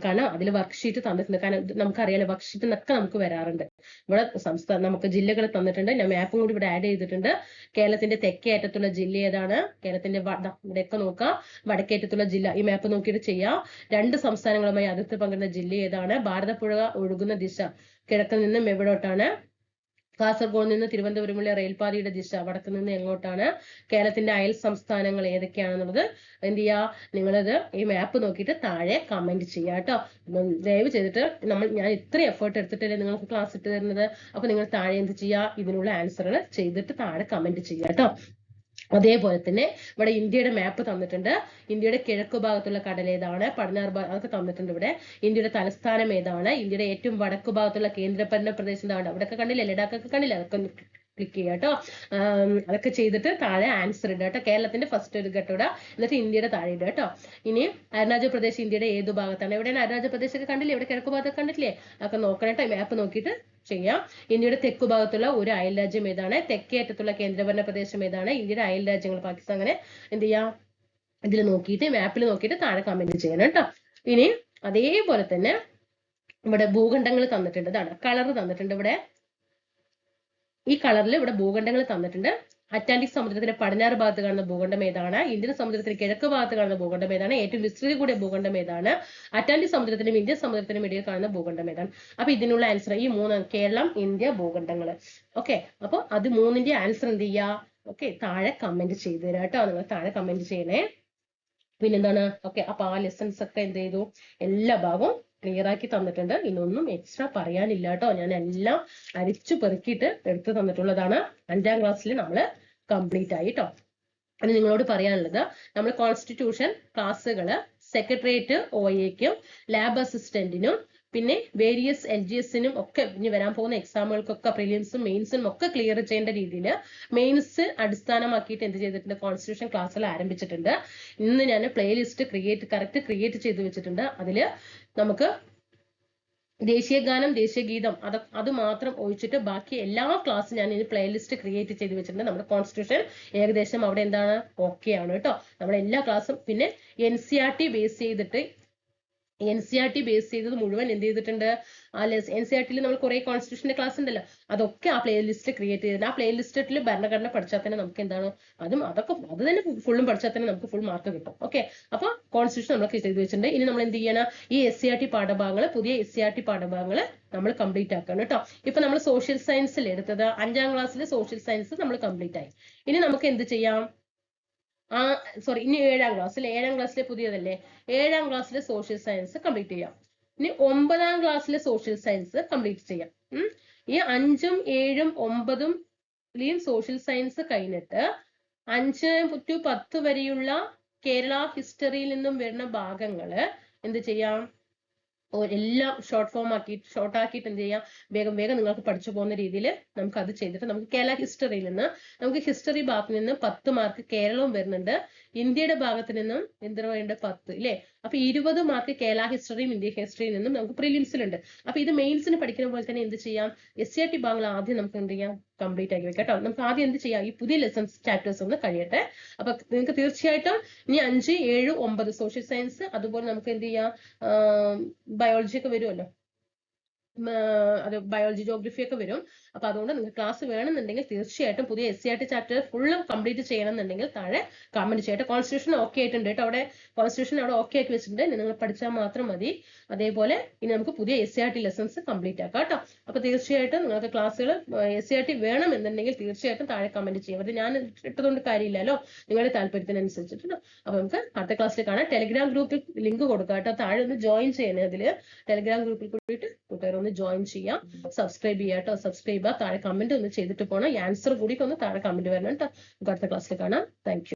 കാരണം അതിൽ വർക്ക്ഷീറ്റ് തന്നിട്ടുണ്ട്. കാരണം നമുക്കറിയാലോ വർക്ക്ഷീറ്റ് എന്നൊക്കെ നമുക്ക് വരാറുണ്ട്. ഇവിടെ സംസ്ഥാനം നമുക്ക് ജില്ലകൾ തന്നിട്ടുണ്ട്. ഞാൻ മാപ്പും കൂടി ഇവിടെ ആഡ് ചെയ്തിട്ടുണ്ട്. കേരളത്തിന്റെ തെക്കേ അറ്റത്തുള്ള ജില്ല ഏതാണ്? കേരളത്തിന്റെ ഇവിടെയൊക്കെ നോക്കാം. വടക്കേ അറ്റത്തുള്ള ജില്ല ഈ മാപ്പ് നോക്കിയിട്ട് ചെയ്യാം. 2 സംസ്ഥാനങ്ങളുമായി അതിർത്തി പങ്കിടുന്ന ജില്ല ഏതാണ്? ഭാരതപ്പുഴ ഒഴുകുന്ന ദിശ കിഴക്ക് നിന്നും എവിടോട്ടാണ്? കാസർഗോഡ് നിന്ന് തിരുവനന്തപുരമുള്ള റെയിൽപാതയുടെ ദിശ വടക്ക് നിന്ന് എങ്ങോട്ടാണ്? കേരളത്തിന്റെ അയൽ സംസ്ഥാനങ്ങൾ ഏതൊക്കെയാണെന്നുള്ളത് എന്ത് ചെയ്യാ? നിങ്ങളത് ഈ മാപ്പ് നോക്കിയിട്ട് താഴെ കമന്റ് ചെയ്യാം കേട്ടോ. ദയവ് ചെയ്തിട്ട് ഞാൻ ഇത്ര എഫേർട്ട് എടുത്തിട്ടല്ലേ നിങ്ങൾക്ക് ക്ലാസ് ഇട്ട് തരുന്നത്. അപ്പൊ നിങ്ങൾ താഴെ എന്ത് ചെയ്യാ? ഇതിനുള്ള ആൻസറുകൾ ചെയ്തിട്ട് താഴെ കമന്റ് ചെയ്യാം കേട്ടോ. അതേപോലെ തന്നെ ഇവിടെ ഇന്ത്യയുടെ മാപ്പ് തന്നിട്ടുണ്ട്. ഇന്ത്യയുടെ കിഴക്കു ഭാഗത്തുള്ള കടൽ ഏതാണ്? പടിഞ്ഞാറ് ഭാഗം അതൊക്കെ തന്നിട്ടുണ്ട് ഇവിടെ. ഇന്ത്യയുടെ തലസ്ഥാനം ഏതാണ്? ഇന്ത്യയുടെ ഏറ്റവും വടക്കു ഭാഗത്തുള്ള കേന്ദ്രഭരണ പ്രദേശം എന്താണ്? അവിടെയൊക്കെ കണ്ടില്ലേ? ലഡാക്കൊക്കെ കണ്ടില്ലേ? അതൊക്കെ ക്ലിക്ക് ചെയ്യുക കേട്ടോ. അതൊക്കെ ചെയ്തിട്ട് താഴെ ആൻസർ ഇടുക കേട്ടോ. കേരളത്തിന്റെ ഫസ്റ്റ് ഒരു ഘട്ടം ഇടുക, എന്നിട്ട് ഇന്ത്യയുടെ താഴെ ഇടുക കേട്ടോ. ഇനി അരുണാചൽ പ്രദേശ് ഇന്ത്യയുടെ ഏതു ഭാഗത്താണ്? എവിടെയാണ് അരുണാചൽ പ്രദേശ് ഒക്കെ കണ്ടില്ലേ? ഇവിടെ കിഴക്കു ഭാഗത്തൊക്കെ കണ്ടില്ലേ? അതൊക്കെ നോക്കണം കേട്ടോ. മാപ്പ് നോക്കിയിട്ട് ചെയ്യാം. ഇന്ത്യയുടെ തെക്കു ഭാഗത്തുള്ള ഒരു അയൽ രാജ്യം ഏതാണ്? തെക്കേ അറ്റത്തുള്ള കേന്ദ്രഭരണ പ്രദേശം ഏതാണ്? ഇന്ത്യയുടെ അയൽ രാജ്യങ്ങൾ പാകിസ്ഥാൻ. അങ്ങനെ എന്ത് ചെയ്യാം? ഇതിൽ നോക്കിയിട്ട് മാപ്പിൽ നോക്കിയിട്ട് താഴെ കമന്റ് ചെയ്യണം കേട്ടോ. ഇനി അതേപോലെ തന്നെ ഇവിടെ ഭൂഖണ്ഡങ്ങൾ തന്നിട്ടുണ്ട്. ഇതാണ് കളർ തന്നിട്ടുണ്ട് ഇവിടെ. ഈ കളറിൽ ഇവിടെ ഭൂഖണ്ഡങ്ങൾ തന്നിട്ടുണ്ട്. അറ്റ്ലാന്റിക് സമുദ്രത്തിന്റെ പടിഞ്ഞാറ് ഭാഗത്ത് കാണുന്ന ഭൂഖണ്ഡം ഏതാണ്? ഇന്ത്യൻ സമുദ്രത്തിന്റെ കിഴക്ക് ഭാഗത്ത് കാണുന്ന ഭൂഖണ്ഡം ഏതാണ്? ഏറ്റവും വിസ്തൃതി കൂടിയ ഭൂഖണ്ഡം ഏതാണ്? അറ്റ്ലാന്റിക് സമുദ്രത്തിനും ഇന്ത്യൻ സമുദ്രത്തിനും ഇടയിൽ കാണുന്ന ഭൂഖണ്ഡം ഏതാണ്? അപ്പൊ ഇതിനുള്ള ആൻസർ ഈ 3 കേരളം, ഇന്ത്യ, ഭൂഖണ്ഡങ്ങൾ. ഓക്കെ, അപ്പൊ അത് 3ന്റെ ആൻസർ എന്ത് ചെയ്യാ? ഓക്കെ, താഴെ കമന്റ് ചെയ്ത് തരാം കേട്ടോ. നിങ്ങൾ താഴെ കമന്റ് ചെയ്യണേ. പിന്നെന്താണ്? ഓക്കെ, അപ്പൊ ആ ലെസൺസ് ഒക്കെ എന്ത് ചെയ്തു? എല്ലാ ഭാഗവും ക്ലിയർ ആക്കി തന്നിട്ടുണ്ട്. ഇതൊന്നും എക്സ്ട്രാ പറയാനില്ല കേട്ടോ. ഞാൻ എല്ലാം അരിച്ചു പെറുക്കിയിട്ട് എടുത്തു തന്നിട്ടുള്ളതാണ്. 5ാം ക്ലാസ്സിൽ നമ്മൾ കംപ്ലീറ്റ് ആയി കേട്ടോ. അത് നിങ്ങളോട് പറയാനുള്ളത്, നമ്മൾ കോൺസ്റ്റിറ്റ്യൂഷൻ ക്ലാസ്സുകള് സെക്രട്ടേറിയറ്റ് OAക്കും ലാബ് അസിസ്റ്റന്റിനും പിന്നെ വേരിയസ് LGSനും ഒക്കെ ഇനി വരാൻ പോകുന്ന എക്സാമുകൾക്കൊക്കെ പ്രിലിംസും മെയിൻസും ഒക്കെ ക്ലിയർ ചെയ്യേണ്ട രീതിയിൽ മെയിൻസ് അടിസ്ഥാനമാക്കിയിട്ട് എന്ത് ചെയ്തിട്ടുണ്ട്? കോൺസ്റ്റിറ്റ്യൂഷൻ ക്ലാസ്സുകൾ ആരംഭിച്ചിട്ടുണ്ട്. ഇന്ന് ഞാൻ പ്ലേലിസ്റ്റ് കറക്റ്റ് ക്രിയേറ്റ് ചെയ്ത് വെച്ചിട്ടുണ്ട്. അതിൽ നമുക്ക് ദേശീയ ഗാനം, ദേശീയ ഗീതം അത് മാത്രം ഒഴിച്ചിട്ട് ബാക്കി എല്ലാ ക്ലാസ്സും ഞാൻ ഇനി പ്ലേലിസ്റ്റ് ക്രിയേറ്റ് ചെയ്ത് വെച്ചിട്ടുണ്ട്. നമ്മുടെ കോൺസ്റ്റിറ്റ്യൂഷൻ ഏകദേശം അവിടെ എന്താണ്? ഓക്കെ ആണ് കേട്ടോ. നമ്മുടെ എല്ലാ ക്ലാസ്സും പിന്നെ NCERT ബേസ് ചെയ്തിട്ട് NCERT ബേസ് ചെയ്തത് മുഴുവൻ എന്ത് ചെയ്തിട്ടുണ്ട്? ആ NCERTയിൽ നമ്മൾ കുറെ കോൺസ്റ്റിറ്റ്യൂഷന്റെ ക്ലാസ് ഉണ്ടല്ലോ, അതൊക്കെ ആ പ്ലേലിസ്റ്റ് ക്രിയേറ്റ് ചെയ്തിട്ടുണ്ട്. ആ പ്ലേലിസ്റ്റിൽ ഭരണഘടന പഠിച്ചാൽ തന്നെ നമുക്ക് എന്താണ്? അത് തന്നെ ഫുള്ളും പഠിച്ചാൽ തന്നെ നമുക്ക് ഫുൾ മാർക്ക് കിട്ടും. ഓക്കെ, അപ്പൊ കോൺസ്റ്റിറ്റ്യൂഷൻ നമ്മൾ ചെയ്ത് വെച്ചിട്ടുണ്ട്. ഇനി നമ്മൾ എന്ത് ചെയ്യണം? ഈ SCERT പാഠഭാഗങ്ങൾ, പുതിയ SCERT പാഠഭാഗങ്ങൾ നമ്മൾ കംപ്ലീറ്റ് ആക്കണം കേട്ടോ. ഇപ്പൊ നമ്മൾ സോഷ്യൽ സയൻസിൽ എടുത്തത് 5ാം ക്ലാസ്സിൽ സോഷ്യൽ സയൻസ് നമ്മൾ കംപ്ലീറ്റ് ആയി. ഇനി നമുക്ക് എന്ത് ചെയ്യാം? ഇനി 7ാം ക്ലാസ്സിലെ പുതിയതല്ലേ, 7ാം ക്ലാസ്സിലെ സോഷ്യൽ സയൻസ് കംപ്ലീറ്റ് ചെയ്യാം. ഇനി 9ാം ക്ലാസ്സിലെ സോഷ്യൽ സയൻസ് കംപ്ലീറ്റ് ചെയ്യാം. ഈ 5ഉം 7ഉം 9ഉം സോഷ്യൽ സയൻസ് കഴിഞ്ഞിട്ട് 5 to 10 വരെയുള്ള കേരള ഹിസ്റ്ററിയിൽ നിന്നും വരുന്ന ഭാഗങ്ങള് എന്ത് ചെയ്യാം? എല്ലാം ഷോർട്ട് ആക്കിയിട്ട് എന്ത് ചെയ്യാം? വേഗം നിങ്ങൾക്ക് പഠിച്ചു പോകുന്ന രീതിയിൽ നമുക്ക് അത് ചെയ്തിട്ട് നമുക്ക് കേരള ഹിസ്റ്ററിയിൽ നിന്ന് നമുക്ക് ഹിസ്റ്ററി ഭാഗത്ത് നിന്ന് 10 മാർക്ക് കേരളവും വരുന്നുണ്ട്. ഇന്ത്യയുടെ ഭാഗത്ത് നിന്നും എന്തിനു വേണ്ട 10 ഇല്ലേ? അപ്പൊ 20 മാർക്ക് കേരള ഹിസ്റ്ററിയും ഇന്ത്യ ഹിസ്റ്ററിയിൽ നിന്നും നമുക്ക് പ്രിലിംസിലുണ്ട്. അപ്പൊ ഇത് മെയിൻസിന് പഠിക്കുന്ന പോലെ തന്നെ എന്ത് ചെയ്യാം? SCERT ഭാഗങ്ങൾ ആദ്യം നമുക്ക് എന്ത് ചെയ്യാം? കംപ്ലീറ്റ് ആക്കി വെക്കാം കേട്ടോ. നമുക്ക് ആദ്യം എന്ത് ചെയ്യാം? ഈ പുതിയ ലെസൺസ് ചാപ്റ്റേഴ്സ് ഒന്ന് കഴിയട്ടെ. അപ്പൊ നിങ്ങൾക്ക് തീർച്ചയായിട്ടും ഇനി 5, 7, 9 സോഷ്യൽ സയൻസ്, അതുപോലെ നമുക്ക് എന്ത് ചെയ്യാം? ബയോളജി ഒക്കെ വരുമല്ലോ, അത് ബയോളജി, ജോഗ്രഫി ഒക്കെ വരും. അപ്പൊ അതുകൊണ്ട് നിങ്ങൾക്ക് ക്ലാസ് വേണമെന്നുണ്ടെങ്കിൽ തീർച്ചയായിട്ടും പുതിയ SCERT ചാപ്റ്റർ ഫുള്ളും കംപ്ലീറ്റ് ചെയ്യണമെന്നുണ്ടെങ്കിൽ താഴെ കമന്റ് ചെയ്യട്ടെ. കോൺസ്റ്റിറ്റ്യൂഷൻ ഓക്കെ ആയിട്ടുണ്ട് കേട്ടോ. കോൺസ്റ്റിറ്റ്യൂഷൻ അവിടെ ഓക്കെ ആക്കി വെച്ചിട്ടുണ്ട്. നിങ്ങൾ പഠിച്ചാൽ മാത്രം മതി. അതേപോലെ ഇനി നമുക്ക് പുതിയ SCERT ലെസൺസ് കംപ്ലീറ്റ് ആക്കാം കേട്ടോ. അപ്പൊ തീർച്ചയായിട്ടും നിങ്ങൾക്ക് ക്ലാസ്സുകൾ SCERT വേണമെന്നുണ്ടെങ്കിൽ തീർച്ചയായിട്ടും താഴെ കമന്റ് ചെയ്യാം. അത് ഞാൻ ഇട്ടതുകൊണ്ട് കാര്യമില്ലല്ലോ, നിങ്ങളുടെ താല്പര്യത്തിനനുസരിച്ചിട്ട്. അപ്പൊ നമുക്ക് അടുത്ത ക്ലാസ്സിൽ കാണാം. ടെലിഗ്രാം ഗ്രൂപ്പിൽ ലിങ്ക് കൊടുക്കാം കേട്ടോ. താഴെ ഒന്ന് ജോയിൻ ചെയ്യണേ. അതില് ടെലിഗ്രാം ഗ്രൂപ്പിൽ കൂടിയിട്ട് കൂട്ടുകാർ ഒന്ന് ജോയിൻ ചെയ്യാം. സബ്സ്ക്രൈബ് ചെയ്യാം കേട്ടോ. സബ്സ്ക്രൈബ് താഴെ കമന്റ് ഒന്ന് ചെയ്തിട്ട് പോകണം. ആൻസർ കൂടി ഒന്ന് താഴെ കമന്റ് വരണം കേട്ടോ. അടുത്ത ക്ലാസ്സിൽ കാണാം. Thank you.